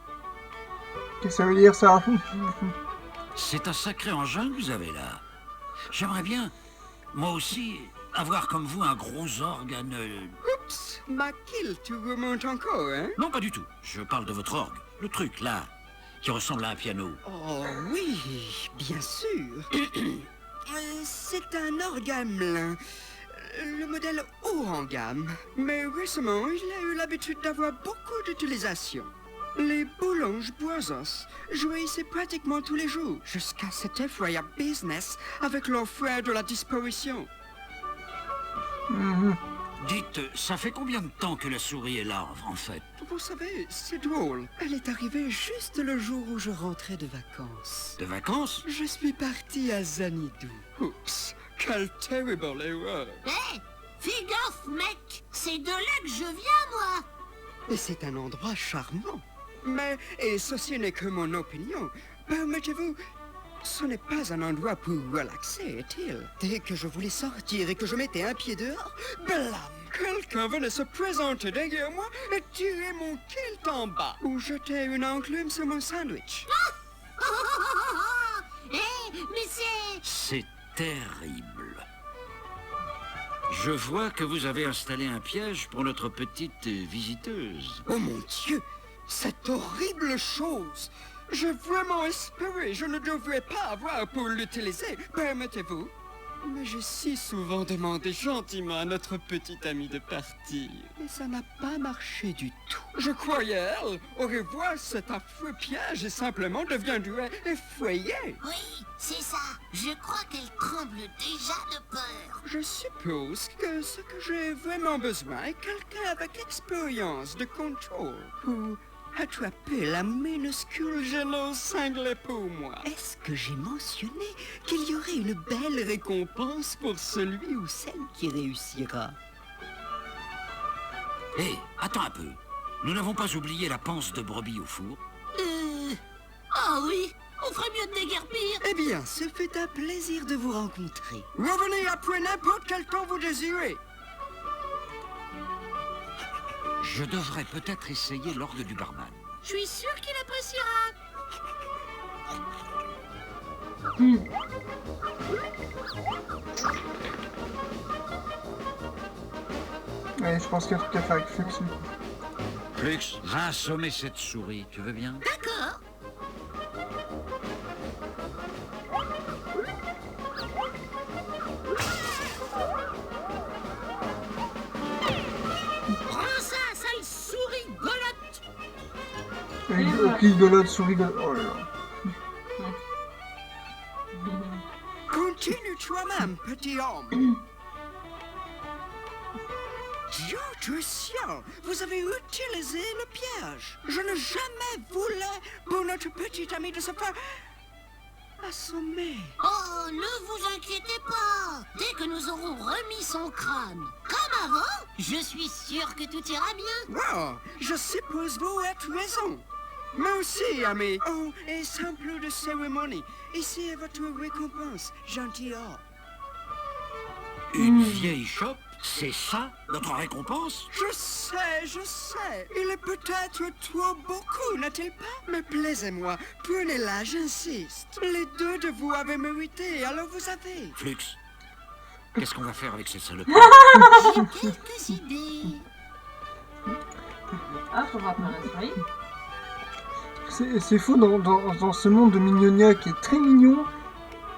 Qu'est-ce que ça veut dire, ça? C'est un sacré engin que vous avez là. J'aimerais bien, moi aussi, avoir comme vous un gros organe... Oups, ma kilt remonte encore, hein? Non, pas du tout. Je parle de votre orgue. Le truc, là, qui ressemble à un piano. Oh oui, bien sûr. C'est un orgamelin. Le modèle haut en gamme. Mais récemment, il a eu l'habitude d'avoir beaucoup d'utilisation. Les boulangers boisos jouissaient pratiquement tous les jours, jusqu'à cet effroyable business avec leur frère de la disparition. Dites, ça fait combien de temps que la souris est là, en fait? Vous savez, c'est drôle. Elle est arrivée juste le jour où je rentrais de vacances. De vacances? Je suis parti à Zanidou. Oups, quelle terrible erreur. Hé, fais gaffe, mec. C'est de là que je viens, moi. Et c'est un endroit charmant. Mais, et ceci n'est que mon opinion, permettez-vous, ce n'est pas un endroit pour relaxer, est-il? Dès que je voulais sortir et que je mettais un pied dehors, blam! Quelqu'un venait se présenter derrière moi et tirer mon kilt en bas, ou jeter une enclume sur mon sandwich. Mais c'est... C'est terrible. Je vois que vous avez installé un piège pour notre petite visiteuse. Oh mon Dieu! Cette horrible chose! J'ai vraiment espéré, je ne devrais pas avoir pour l'utiliser, permettez-vous? Mais j'ai si souvent demandé gentiment à notre petite amie de partir. Mais ça n'a pas marché du tout. Je croyais elle aurait vu cet affreux piège et simplement deviendrait effrayée. Oui, c'est ça. Je crois qu'elle tremble déjà de peur. Je suppose que ce que j'ai vraiment besoin est quelqu'un avec expérience de contrôle pour attraper la minuscule genou cinglée pour moi. Est-ce que j'ai mentionné qu'il y aurait une belle récompense pour celui ou celle qui réussira? Hé, attends un peu. Nous n'avons pas oublié la panse de brebis au four. Ah oui, on ferait mieux de déguerpir. Eh bien, ce fut un plaisir de vous rencontrer. Revenez après n'importe quel temps vous désirez. Je devrais peut-être essayer l'orgue du barman. Je suis sûre qu'il appréciera. Ouais, je pense qu'il y a un truc à faire avec Flux. Flux, va assommer cette souris, tu veux bien? D'accord. Prends ça, sale souris golotte. Rigolote, souris, oh là là. Continue toi-même, petit homme. Dieu du ciel, vous avez utilisé le piège. Je n'ai jamais voulu pour notre petite amie de se faire assommer. Oh, ne vous inquiétez pas. Dès que nous aurons remis son crâne, comme avant, je suis sûre que tout ira bien. Oh, je suppose vous avez raison. Moi aussi, ami. Oh, et sans plus de cérémonie, ici est votre récompense, gentilhomme. Une vieille chope? C'est ça, notre récompense? Je sais. Il est peut-être trop beaucoup, n'est-il pas? Mais plaisez-moi, prenez-la, j'insiste. Les deux de vous avez mérité, alors vous avez. Flux, qu'est-ce qu'on va faire avec ces saloperies? J'ai quelques idées. Ah, faut voir plein d'esprit. C'est faux, dans ce monde de Mignonia qui est très mignon,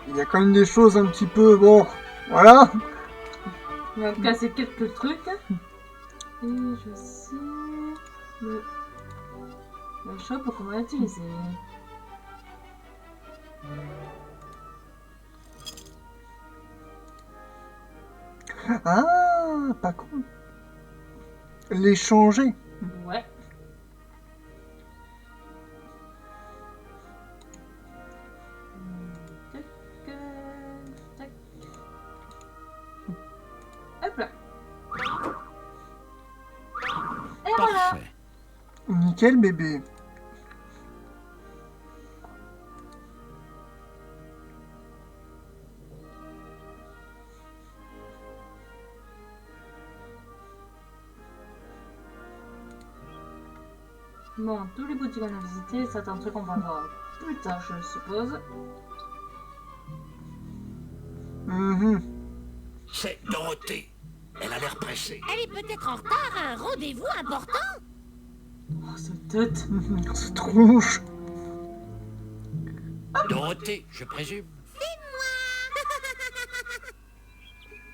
il y a quand même des choses un petit peu... Bon, voilà. On va casser quelques trucs. Et je sais... Le shop qu'on va utiliser. Ah, pas con. L'échanger. Ouais. Tac. Hop là. Et voilà. Parfait. Nickel, bébé. Bon, tous les boutiques qu'on a visités, c'est un truc qu'on va voir plus tard, je suppose. C'est Dorothée. Elle a l'air pressée. Elle est peut-être en retard à un rendez-vous important. Oh, cette tête. Cette tronche. Dorothée, je présume.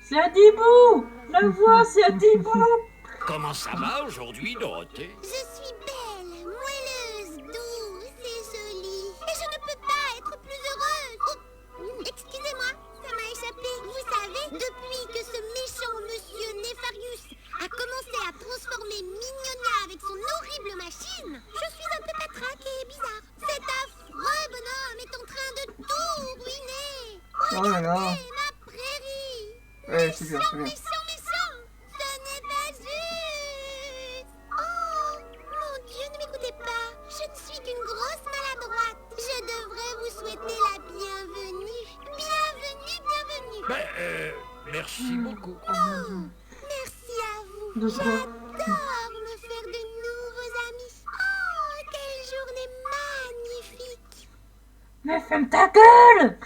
C'est Adibou. La voix, c'est Adibou. Comment ça va aujourd'hui, Dorothée? Je suis belle, moelleuse, douce et jolie. Et je ne peux pas être plus heureuse. Oh, excusez-moi, ça m'a échappé. Vous savez, depuis que ce méchant monsieur Nefarius a commencé à transformer Mignonia avec son horrible machine, je suis un peu patraque et bizarre. Cet affreux bonhomme est en train de tout ruiner. Oh là là. Regardez ma prairie. Ouais, c'est bien, c'est bien. Méchant, méchant. Ce n'est pas juste. Oh, mon Dieu, ne m'écoutez pas. Je ne suis qu'une grosse maladroite. Je devrais vous souhaiter la bienvenue. Bienvenue. Merci beaucoup. Oh, merci à vous. De quoi? J'adore me faire de nouveaux amis. Oh, quelle journée magnifique. Mais ferme ta gueule.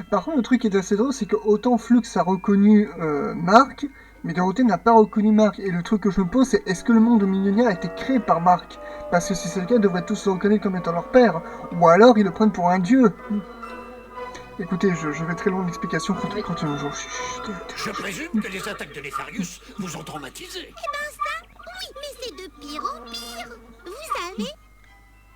Par contre, le truc qui est assez drôle, c'est que autant Flux a reconnu Marc, mais Dorothée n'a pas reconnu Marc. Et le truc que je me pose, c'est est-ce que le monde de Mignonia a été créé par Marc? Parce que si c'est le cas, ils devraient tous se reconnaître comme étant leur père. Ou alors, ils le prennent pour un dieu. Écoutez, je vais très loin l'explication. Continuons. Je présume que les attaques de Nefarius vous ont traumatisé. Eh ben ça, oui, mais c'est de pire en pire. Vous savez,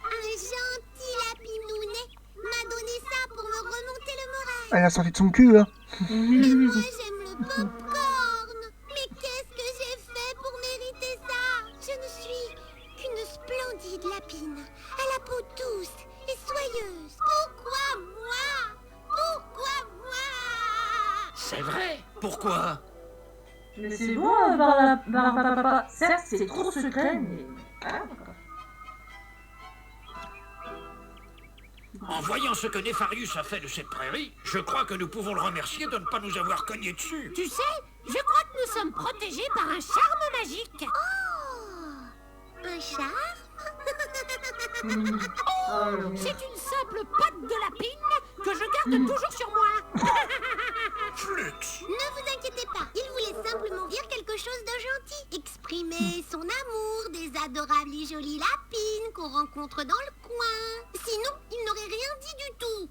un gentil lapinounet m'a donné ça pour me remonter le moral. Elle a sorti de son cul, là. Mais moi, j'aime le popcorn. Mais qu'est-ce que j'ai fait pour mériter ça? Je ne suis qu'une splendide lapine, à la peau douce et soyeuse. Pourquoi moi? Pourquoi moi? C'est vrai. Pourquoi? Mais c'est bon, papa. Certes, c'est trop secret, mais... Ah, d'accord. En voyant ce que Nefarius a fait de cette prairie, je crois que nous pouvons le remercier de ne pas nous avoir cogné dessus. Tu sais, je crois que nous sommes protégés par un charme magique. Oh, un charme? C'est une simple patte de lapine que je garde toujours sur moi. Flux. Ne vous inquiétez pas, il voulait simplement dire quelque chose de gentil. Exprimer son amour des adorables et jolies lapines qu'on rencontre dans le coin. Sinon, il n'aurait rien dit du tout.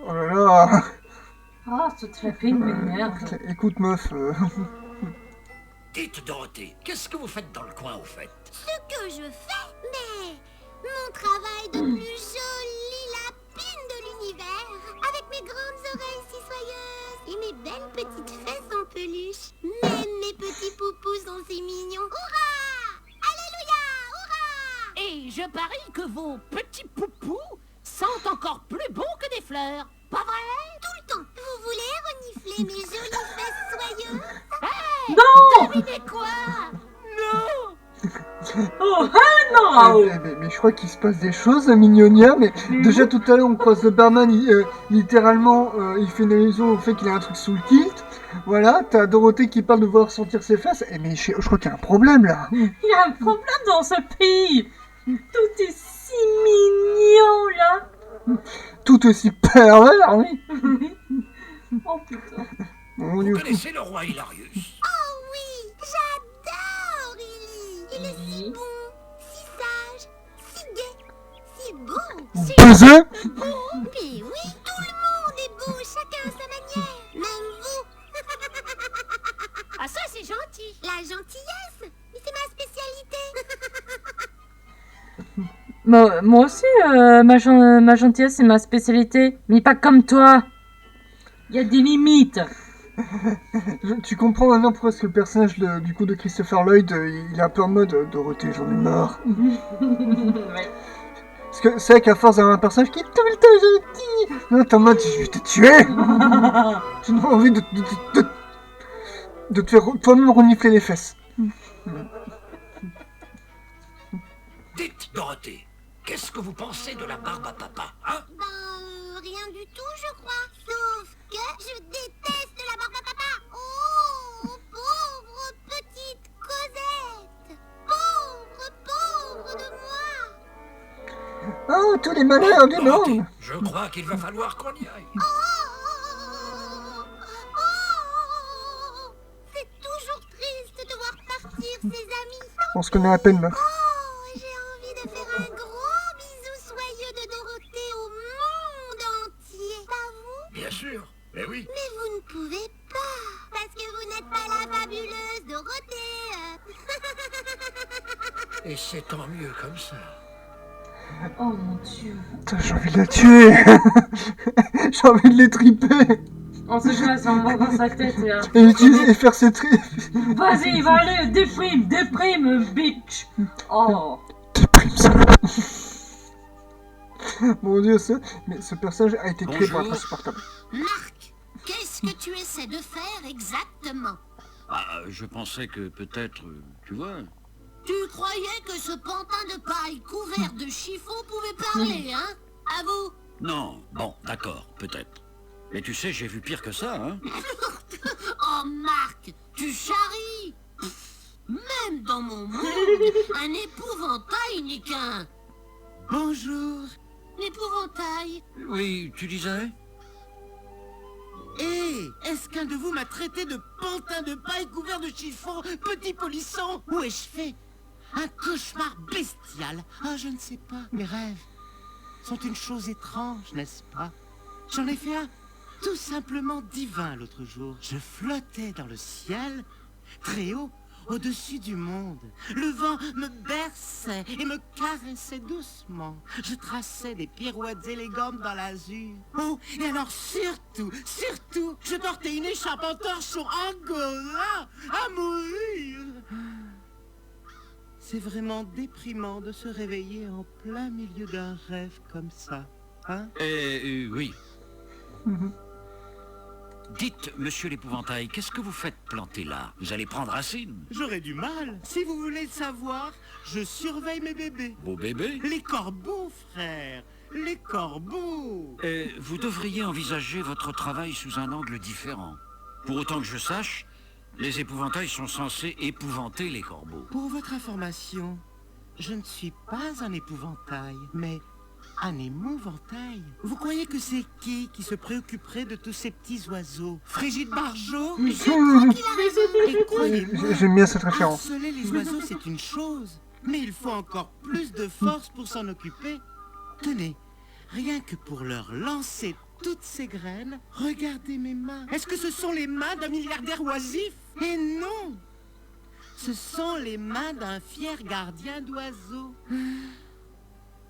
Oh là là. Ah, cette lapine m'énerve. Écoute, meuf. Dites, Dorothée, qu'est-ce que vous faites dans le coin, au fait? Ce que je fais, mais mon travail de plus jolie lapine de l'univers, avec mes grandes oreilles si soyeuses et mes belles petites fesses en peluche. Même mes petits poupous sont si mignons. Hurrah! Alléluia! Hurrah! Et je parie que vos petits poupous sentent encore plus bon que des fleurs. Pas vrai? Tout le temps. Vous voulez renifler mes jolies fesses soyeuses? Hey! Non! Devinez quoi? Non! Oh, ah non! Mais je crois qu'il se passe des choses, Mignonia, mais déjà tout à l'heure on croise le barman, littéralement il fait une allusion au fait qu'il a un truc sous le kilt. Voilà, t'as Dorothée qui parle de voir sentir ses fesses, mais je crois qu'il y a un problème là. Il y a un problème dans ce pays. Tout est si mignon là. Tout aussi pervers, oui. Oh putain. Mon Vous connaissez le roi Hilarius? Oh oui, j'adore Illy. Il est si bon, si sage, si gai, si beau. Si Baiser? beau. Mais oui, tout le monde est beau, chacun à sa manière. Même vous. Ah ça c'est gentil. La gentillesse, mais c'est ma spécialité. Moi aussi, ma gentillesse, c'est ma spécialité. Mais pas comme toi. Il y a des limites. Tu comprends maintenant pourquoi est-ce que le personnage du coup de Christopher Lloyd, il est un peu en mode Dorothée, j'en ai marre. Ouais. Parce que c'est vrai qu'à force d'avoir un personnage qui est tout le temps gentil, là t'es en mode je vais te tuer. Tu n'as envie de te faire toi-même renifler les fesses. Dites, Dorothée, qu'est-ce que vous pensez de la barbe à papa, hein? Rien du tout, je crois. Sauf que je déteste la barbe à papa. Oh, pauvre petite Cosette. Pauvre de moi. Oh, tous les malheurs du Dorothée, monde. je crois qu'il va falloir qu'on y aille. C'est toujours triste de voir partir ses amis. On se connaît à peine, meuf. Oh, j'ai envie de faire un gros bisou soyeux de Dorothée au monde entier. Pas vous? Bien sûr, mais oui. Mais vous ne pouvez pas, parce que vous n'êtes pas la fabuleuse Dorothée. Et c'est tant mieux comme ça. Oh mon dieu. Putain, j'ai envie de la tuer. J'ai envie de l'étriper. On se casse, on va dans sa tête. Et faire ses tripes. Vas-y, va aller, déprime, bitch. Oh. Déprime ça. Mon dieu, mais ce personnage a été créé pour être insupportable. Marc, qu'est-ce que tu essaies de faire exactement? Ah, je pensais que peut-être, tu vois... Tu croyais que ce pantin de paille couvert de chiffon pouvait parler, hein? À vous? Non, bon, d'accord, peut-être. Mais tu sais, j'ai vu pire que ça, hein? Oh, Marc, tu charries! Même dans mon monde, un épouvantail n'est qu'un... Bonjour. Épouvantail? Oui, tu disais? Hé, est-ce qu'un de vous m'a traité de pantin de paille couvert de chiffon, petit polisson? Où ai-je fait un cauchemar bestial? Ah, je ne sais pas, mes rêves sont une chose étrange, n'est-ce pas? J'en ai fait un tout simplement divin l'autre jour. Je flottais dans le ciel, très haut, au-dessus du monde. Le vent me berçait et me caressait doucement. Je traçais des pirouettes élégantes dans l'azur. Oh, et alors surtout, je portais une écharpe en torchon angora à mourir. C'est vraiment déprimant de se réveiller en plein milieu d'un rêve comme ça, hein? Oui. Dites, monsieur l'épouvantail, qu'est-ce que vous faites planter là? Vous allez prendre racine? J'aurais du mal. Si vous voulez le savoir, je surveille mes bébés. Vos bébés? Les corbeaux, frère. Les corbeaux. Vous devriez envisager votre travail sous un angle différent. Pour autant que je sache, les épouvantails sont censés épouvanter les corbeaux. Pour votre information, je ne suis pas un épouvantail, mais un émouvantail. Vous croyez que c'est qui se préoccuperait de tous ces petits oiseaux? Frigide Barjot? Et croyez-moi, j'aime bien cette référence. harceler les oiseaux, c'est une chose, mais il faut encore plus de force pour s'en occuper. Tenez, rien que pour leur lancer toutes ces graines, regardez mes mains. Est-ce que ce sont les mains d'un milliardaire oisif? Et non! Ce sont les mains d'un fier gardien d'oiseaux.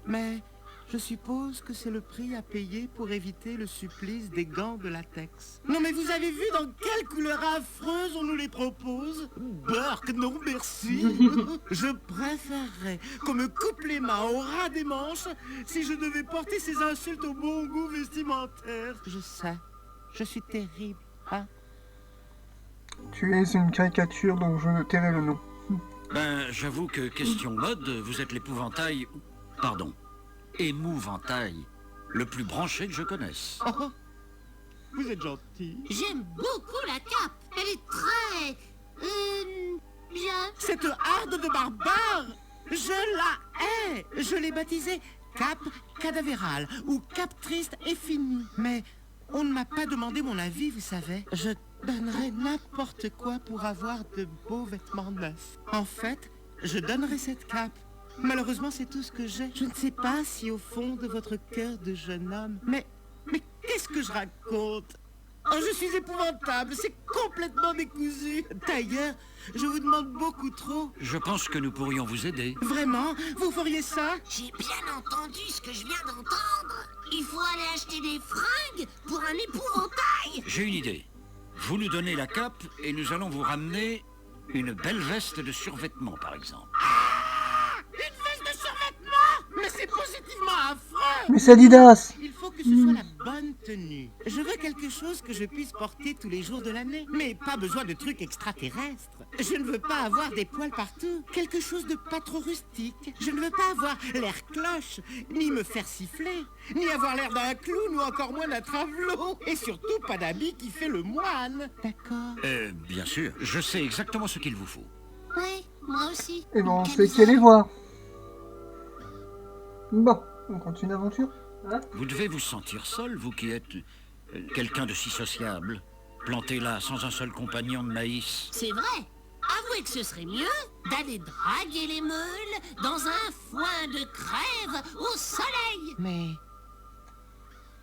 Mais je suppose que c'est le prix à payer pour éviter le supplice des gants de latex. Non mais vous avez vu dans quelle couleur affreuse on nous les propose? Burk, non merci. Je préférerais qu'on me coupe les mains au ras des manches si je devais porter ces insultes au bon goût vestimentaire. Je sais, je suis terrible, hein? Tu es une caricature dont je tairai le nom. Ben, j'avoue que question mode, vous êtes l'épouvantail... Pardon. Émouvantail, le plus branché que je connaisse. Oh, vous êtes gentil. J'aime beaucoup la cape. Elle est très... bien. Cette harde de barbares, je la hais. Je l'ai baptisée cape cadavérale ou cape triste et finie. Mais on ne m'a pas demandé mon avis, vous savez. Je donnerais n'importe quoi pour avoir de beaux vêtements neufs. En fait, je donnerais cette cape. Malheureusement, c'est tout ce que j'ai. Je ne sais pas si au fond de votre cœur de jeune homme... Mais qu'est-ce que je raconte? Oh, je suis épouvantable, c'est complètement décousu. D'ailleurs, je vous demande beaucoup trop. Je pense que nous pourrions vous aider. Vraiment? Vous feriez ça? J'ai bien entendu ce que je viens d'entendre. Il faut aller acheter des fringues pour un épouvantail. J'ai une idée. Vous nous donnez la cape et nous allons vous ramener une belle veste de survêtement, par exemple. Une veste de survêtement? Mais c'est positivement affreux! Mais c'est Adidas! Il faut que ce soit la bonne tenue. Je veux quelque chose que je puisse porter tous les jours de l'année. Mais pas besoin de trucs extraterrestres. Je ne veux pas avoir des poils partout. Quelque chose de pas trop rustique. Je ne veux pas avoir l'air cloche, ni me faire siffler, ni avoir l'air d'un clown ou encore moins d'un travelot. Et surtout pas d'habit qui fait le moine. D'accord? Bien sûr. Je sais exactement ce qu'il vous faut. Oui, moi aussi. Et bon, on sait qui aller voir. Bon, on continue l'aventure. Vous devez vous sentir seul, vous qui êtes quelqu'un de si sociable. Planté là, sans un seul compagnon de maïs. C'est vrai. Avouez que ce serait mieux d'aller draguer les meules dans un foin de crève au soleil. Mais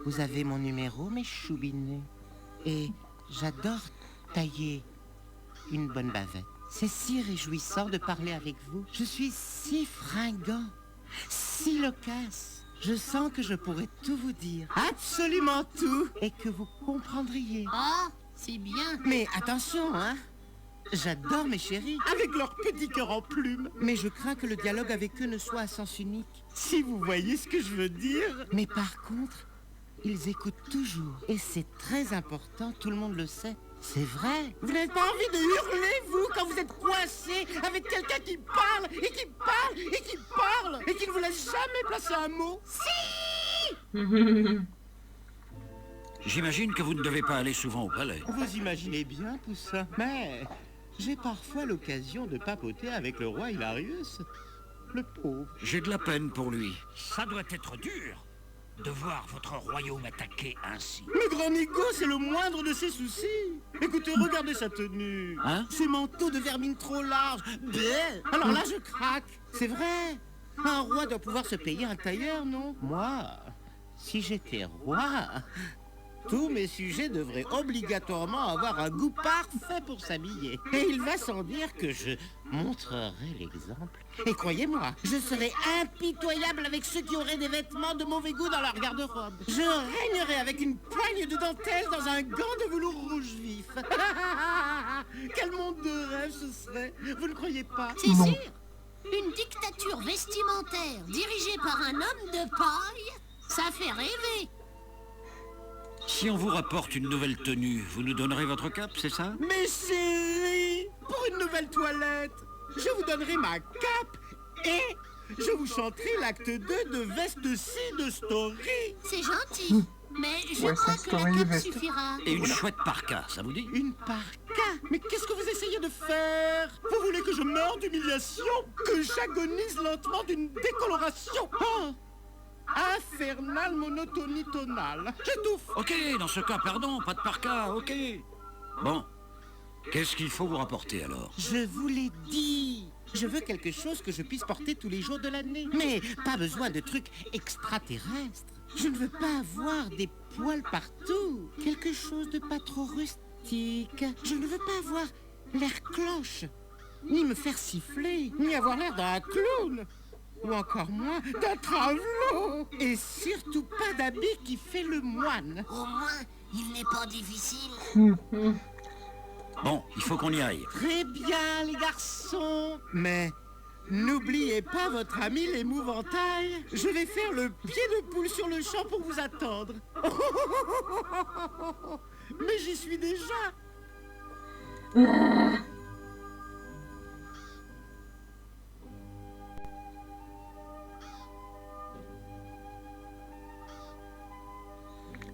vous avez mon numéro, mes choubinets. Et j'adore tailler une bonne bavette. C'est si réjouissant de parler avec vous. Je suis si fringant, si loquace. Je sens que je pourrais tout vous dire, absolument tout, et que vous comprendriez. Ah, c'est bien. Mais attention, hein. J'adore mes chéris, avec leur petit cœur en plumes. Mais je crains que le dialogue avec eux ne soit à sens unique. Si vous voyez ce que je veux dire. Mais par contre, ils écoutent toujours. Et c'est très important, tout le monde le sait. C'est vrai. Vous n'avez pas envie de hurler, vous, quand vous êtes coincé avec quelqu'un qui parle, et qui parle, et qui parle, et qui ne vous laisse jamais placer un mot? Si! J'imagine que vous ne devez pas aller souvent au palais. Vous imaginez bien tout ça. Mais j'ai parfois l'occasion de papoter avec le roi Hilarius. Le pauvre. J'ai de la peine pour lui. Ça doit être dur de voir votre royaume attaqué ainsi. Le grand Nigo, c'est le moindre de ses soucis. Écoutez, regardez sa tenue. Hein? Ses manteaux de vermine trop larges. Bleh. Alors là, je craque. C'est vrai. Un roi doit pouvoir se payer un tailleur, non? Moi, si j'étais roi, Tous mes sujets devraient obligatoirement avoir un goût parfait pour s'habiller. Et il va sans dire que je montrerai l'exemple. Et croyez-moi, je serai impitoyable avec ceux qui auraient des vêtements de mauvais goût dans leur garde-robe. Je régnerai avec une poigne de dentelle dans un gant de velours rouge vif. Quel monde de rêve ce serait, vous ne croyez pas? C'est sûr. Une dictature vestimentaire dirigée par un homme de paille, ça fait rêver. Si on vous rapporte une nouvelle tenue, vous nous donnerez votre cape, c'est ça? Mes chéris, pour une nouvelle toilette, je vous donnerai ma cape et je vous chanterai l'acte 2 de Veste C de Story. C'est gentil, mais je crois que la cape suffira. Et une chouette parka, ça vous dit? Une parka? Mais qu'est-ce que vous essayez de faire? Vous voulez que je meure d'humiliation? Que j'agonise lentement d'une décoloration? Oh, infernale monotonie tonale. J'étouffe. Ok, dans ce cas, pardon, pas de parka, ok. Bon, qu'est-ce qu'il faut vous rapporter alors? Je vous l'ai dit. Je veux quelque chose que je puisse porter tous les jours de l'année. Mais pas besoin de trucs extraterrestres. Je ne veux pas avoir des poils partout. Quelque chose de pas trop rustique. Je ne veux pas avoir l'air cloche, ni me faire siffler, ni avoir l'air d'un clown. Ou encore moins d'un travelot. Et surtout pas d'habit qui fait le moine. Au moins, il n'est pas difficile. Bon, il faut qu'on y aille. Très bien, les garçons. Mais n'oubliez pas votre ami l'épouvantail. Je vais faire le pied de poule sur le champ pour vous attendre. Mais j'y suis déjà.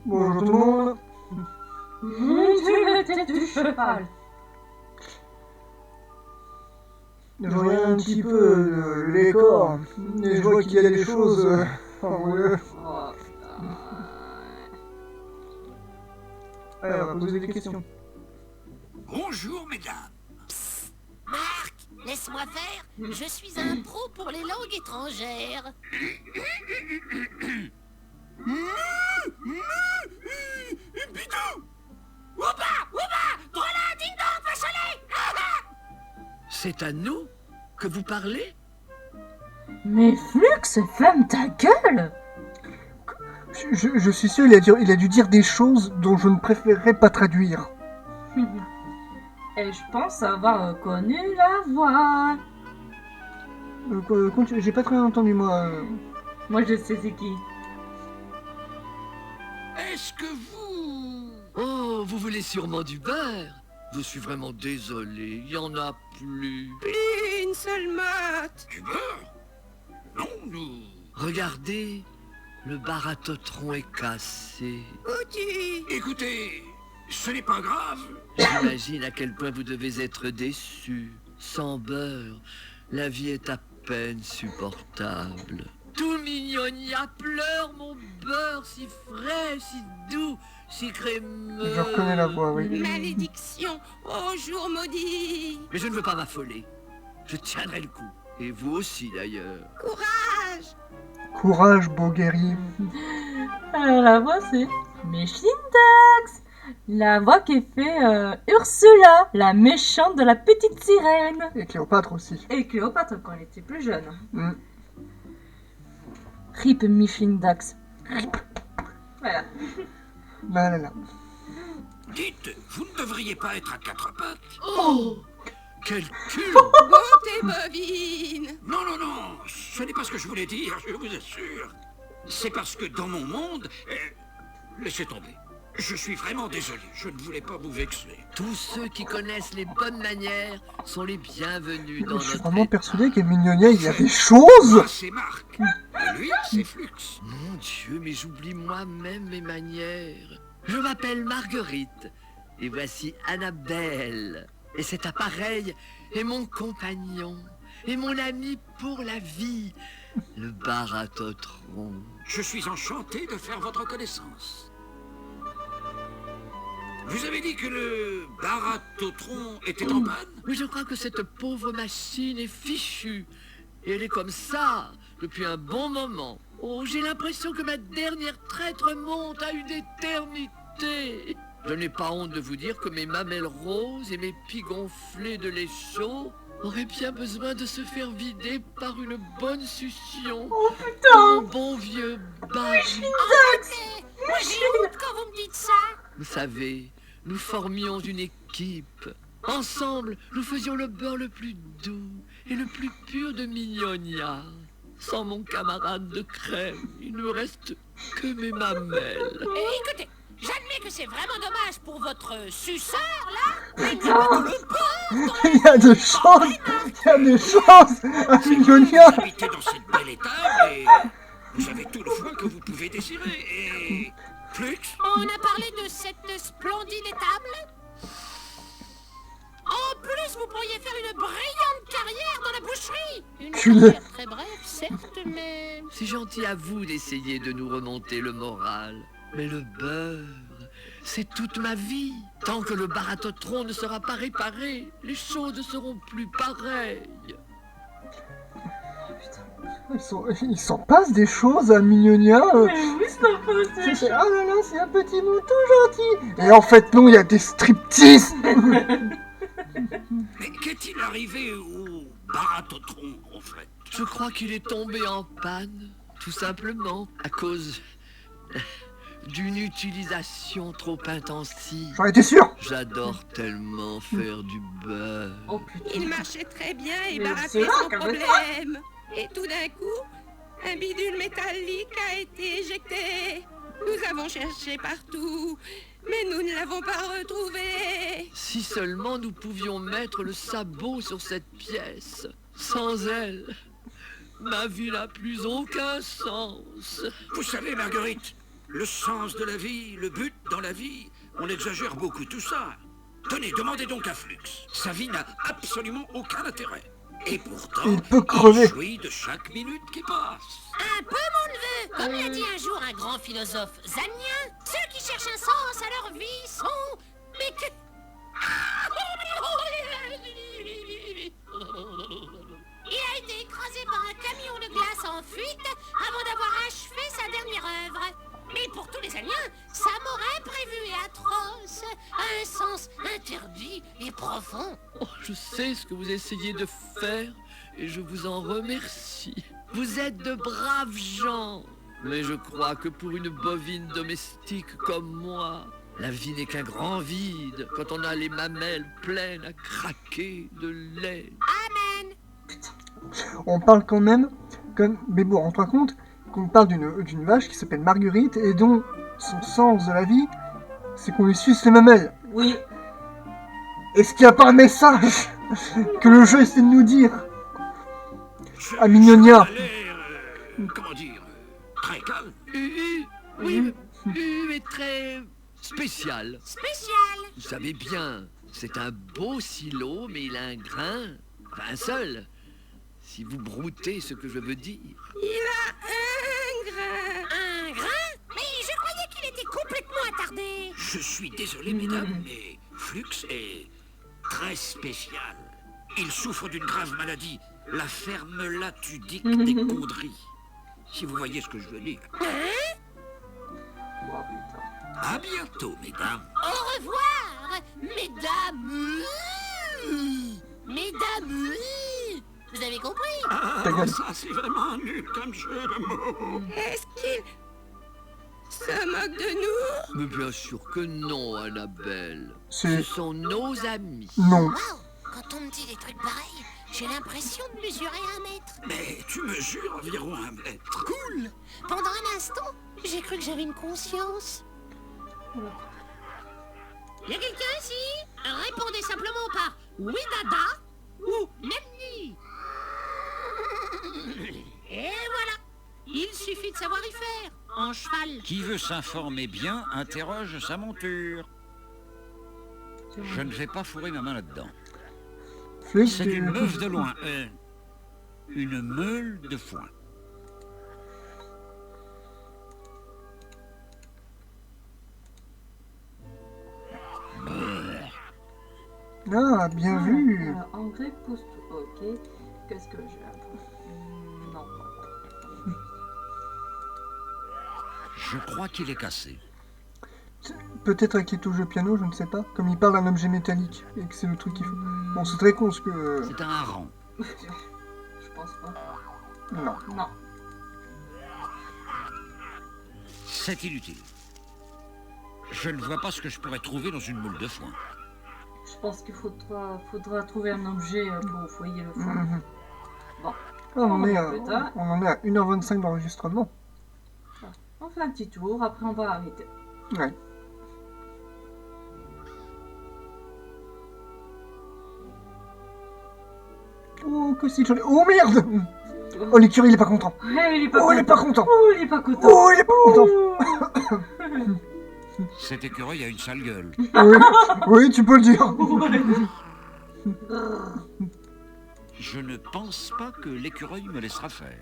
Bonjour tout le monde. Tu le tête du cheval. Je regarde un petit peu le décor et je vois qu'il y a des choses en bleu. Allez, on va poser des questions. Bonjour, mesdames. Marc, laisse-moi faire. Je suis un pro pour les langues étrangères. Bidou! Oupa! Drôla, ding dong, vachonnet! C'est à nous que vous parlez? Mais Flux, ferme ta gueule! Je suis sûr, il a dû dire des choses dont je ne préférerais pas traduire. Et je pense avoir reconnu la voix. J'ai pas très entendu, moi. Moi, je sais c'est qui. Est-ce que vous... Oh, vous voulez sûrement du beurre? Je suis vraiment désolé, il y en a plus. Plus une seule motte. Du beurre? Non, nous... Regardez, le baratotron est cassé. Écoutez, ce n'est pas grave. J'imagine à quel point vous devez être déçus. Sans beurre, la vie est à peine supportable. Tout mignonnia pleure mon beurre, si frais, si doux, si crémeux. Je reconnais la voix, oui. Malédiction, oh jour maudit. Mais je ne veux pas m'affoler. Je tiendrai le coup. Et vous aussi d'ailleurs. Courage. Courage, beau guerrier. Alors la voix c'est Meshlindax, la voix qui fait Ursula, la méchante de la petite sirène. Et Cléopâtre aussi. Et Cléopâtre quand elle était plus jeune. Rip Meshlindax. Rip. Voilà. Là. Dites, vous ne devriez pas être à quatre pattes. Oh, quel cul. Beauté bovine. Non, ce n'est pas ce que je voulais dire, je vous assure. C'est parce que dans mon monde... laissez tomber. Je suis vraiment désolé, je ne voulais pas vous vexer. Tous ceux qui connaissent les bonnes manières sont les bienvenus dans Je suis notre vraiment état. persuadé qu'à Mignonia, il y a des choses. Moi, c'est Marc. Et lui, c'est Flux. Mon Dieu, mais j'oublie moi-même mes manières. Je m'appelle Marguerite, et voici Annabelle. Et cet appareil est mon compagnon, et mon ami pour la vie, le baratotron. Je suis enchanté de faire votre connaissance. Vous avez dit que le baratotron était en panne? Oui, je crois que cette pauvre machine est fichue. Et elle est comme ça depuis un bon moment. Oh, j'ai l'impression que ma dernière traite remonte à une éternité. beauté. Je n'ai pas honte de vous dire que mes mamelles roses et mes pis gonflés de lait chaud auraient bien besoin de se faire vider par une bonne succion. Oh putain! Mon bon vieux Barry. J'ai honte quand vous me dites ça. Vous savez, nous formions une équipe. Ensemble, nous faisions le beurre le plus doux et le plus pur de Mignonia. Sans mon camarade de crème, il ne me reste que mes mamelles. Écoutez, j'admets que c'est vraiment dommage pour votre suceur, là. Mais il y a pas que le beurre dans Il y a des choses, il y a des choses à Mignonia. Vous habitez dans cette belle étable et vous avez tout le foin que vous pouvez désirer. Et Flux, On a parlé de cette splendide étable. En plus, vous pourriez faire une brillante carrière dans la boucherie. Une carrière très brève, certes, mais... C'est gentil à vous d'essayer de nous remonter le moral. Mais le beurre, c'est toute ma vie. Tant que le baratotron ne sera pas réparé, les choses ne seront plus pareilles. Il s'en passe des choses à Mignonia. Mais oui, ça passe des C'est ah là là, c'est un petit mouton gentil. Et en fait non, il y a des striptease. mais qu'est-il arrivé au baratotron en fait? Je crois qu'il est tombé en panne, tout simplement, à cause d'une utilisation trop intensive. J'en étais sûr. J'adore tellement faire du beurre. Oh putain. Il marchait très bien et Mais baraquait c'est là, sans quand même. problème. Et tout d'un coup, un bidule métallique a été éjecté. Nous avons cherché partout, mais nous ne l'avons pas retrouvé. Si seulement nous pouvions mettre le sabot sur cette pièce. Sans elle, ma vie n'a plus aucun sens. Vous savez, Marguerite, le sens de la vie, le but dans la vie, on exagère beaucoup tout ça. Tenez, demandez donc à Flux. Sa vie n'a absolument aucun intérêt. Et pourtant, Il peut crever. jouit de chaque minute qui passe. Un peu, mon neveu. Comme l'a dit un jour un grand philosophe zanien, ceux qui cherchent un sens à leur vie sont... Mais que... Il a été écrasé par un camion de glace en fuite avant d'avoir achevé sa dernière œuvre. Mais pour tous les aliens, sa mort imprévue et atroce a un sens interdit et profond. Oh, je sais ce que vous essayez de faire et je vous en remercie. Vous êtes de braves gens. Mais je crois que pour une bovine domestique comme moi, la vie n'est qu'un grand vide quand on a les mamelles pleines à craquer de lait. Amen. On parle quand même, mais bon, rends-toi compte qu'on parle d'une vache qui s'appelle Marguerite et dont son sens de la vie, c'est qu'on lui suce les mamelles. Oui. Est-ce qu'il n'y a pas un message que le jeu essaie de nous dire à Mignonia? Comment dire, très calme. Oui, mais très spécial. Spécial. Vous savez bien, c'est un beau silo, mais il a un grain, enfin un seul. Si vous broutez ce que je veux dire. Il a un grain. Un grain? Mais je croyais qu'il était complètement attardé. Je suis désolé, mesdames, mais Flux est très spécial. Il souffre d'une grave maladie, la ferme-latudique des conderies. Si vous voyez ce que je veux dire. À bientôt, mesdames. Au revoir, mesdames. Mesdames. Vous avez compris? Ah, ça c'est vraiment nul comme jeu de mots. Est-ce qu'il se moque de nous? Mais bien sûr que non, Annabelle. C'est- Ce sont nos amis. Non. Wow, quand on me dit des trucs pareils, j'ai l'impression de mesurer 1 mètre. Mais tu mesures environ 1 mètre. Cool. Pendant un instant, j'ai cru que j'avais une conscience. Y a quelqu'un ici? Répondez simplement par oui dada ou nenni. Et voilà. Il suffit de savoir y faire. En cheval. Qui veut s'informer bien, interroge sa monture. Je ne vais pas fourrer ma main là-dedans. Flux, C'est une meuf de loin. Une meule de foin. Ah, bien vu. Alors, anglais, pousse tout. Ok. Qu'est-ce que j'ai après? Non. Je crois qu'il est cassé. Peut-être qu'il touche au piano, je ne sais pas. Comme il parle d'un objet métallique et que c'est le truc qu'il faut. Bon, c'est très con ce que... C'est un hareng. Je pense pas. Non. Non. C'est inutile. Je ne vois pas ce que je pourrais trouver dans une moule de foin. Je pense qu'il faudra trouver un objet pour foyer le foin. Mhm. Bon. On en est à 1h25 d'enregistrement. On fait un petit tour, après on va arrêter. Ouais. Oh, que c'est joli. Oh merde! Oh, l'écurie, il est pas content. Il est pas Oh, il est pas content. Oh, il est pas content. Oh, il est pas content. Cet écureuil a une sale gueule. Oui, oui, tu peux le dire. Je ne pense pas que l'écureuil me laissera faire.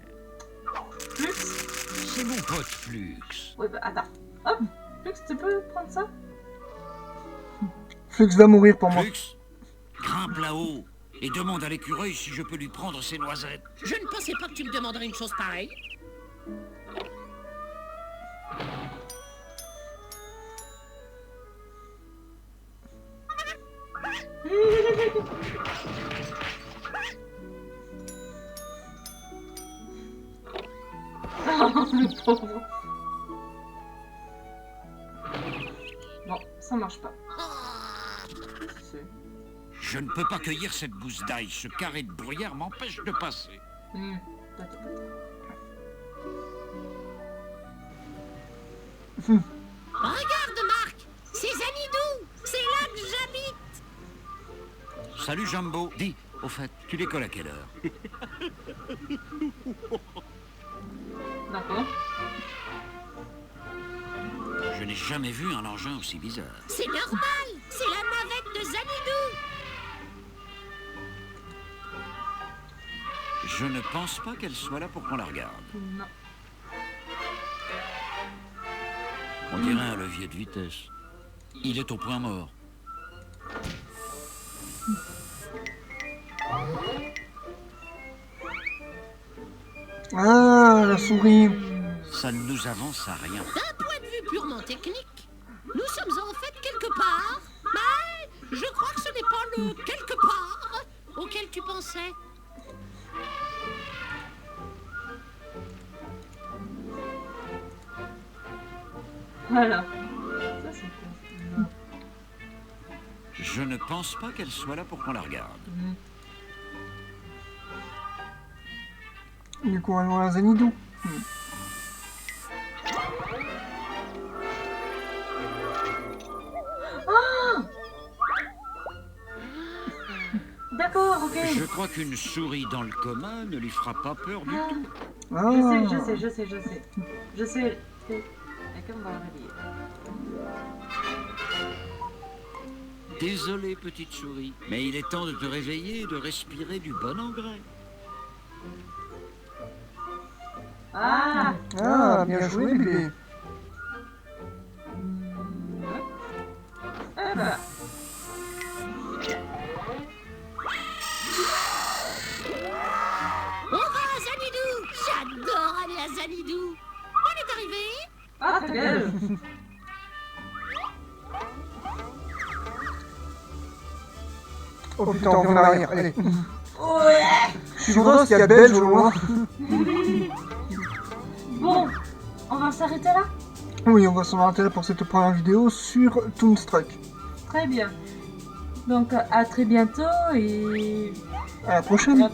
Flux? C'est mon pote Flux. Oui, bah attends. Hop, Flux, tu peux prendre ça? Flux va mourir pour moi. Flux, grimpe là-haut et demande à l'écureuil si je peux lui prendre ses noisettes. Je ne pensais pas que tu me demanderais une chose pareille. Le pauvre. Bon, ça marche pas. Je ne peux pas cueillir cette gousse d'ail. Ce carré de bruyère m'empêche de passer. Regarde, Marc, c'est Zanidou. C'est là que j'habite. Salut Jumbo. Dis, au fait, tu décolles à quelle heure? D'accord. Je n'ai jamais vu un engin aussi bizarre. C'est normal. C'est la navette de Zanidou. Je ne pense pas qu'elle soit là pour qu'on la regarde. Non. On dirait un levier de vitesse. Il est au point mort. Ah, la souris. Ça ne nous avance à rien. D'un point de vue purement technique, nous sommes en fait quelque part. Mais je crois que ce n'est pas le quelque part auquel tu pensais. Voilà. Ça, c'est cool. Je ne pense pas qu'elle soit là pour qu'on la regarde. Du coup, allons à Zanidou. Ah! D'accord, ok. Je crois qu'une souris dans le coma ne lui fera pas peur du tout. Je sais. Je sais. D'accord, on va la réveiller. Désolé, petite souris, mais il est temps de te réveiller et de respirer du bon engrais. Ah! Ah, bien joué, bébé. Ah bah. On va à Zanidou. J'adore aller à Zanidou. On est arrivé. Ah, ta gueule. Oh putain, on revient en arrière, allez. Ouais. Je vois qu'il y a Belge au loin. Bon, on va s'arrêter là? Oui, on va s'en arrêter là pour cette première vidéo sur Toonstruck. Très bien. Donc, à très bientôt et... À la prochaine. À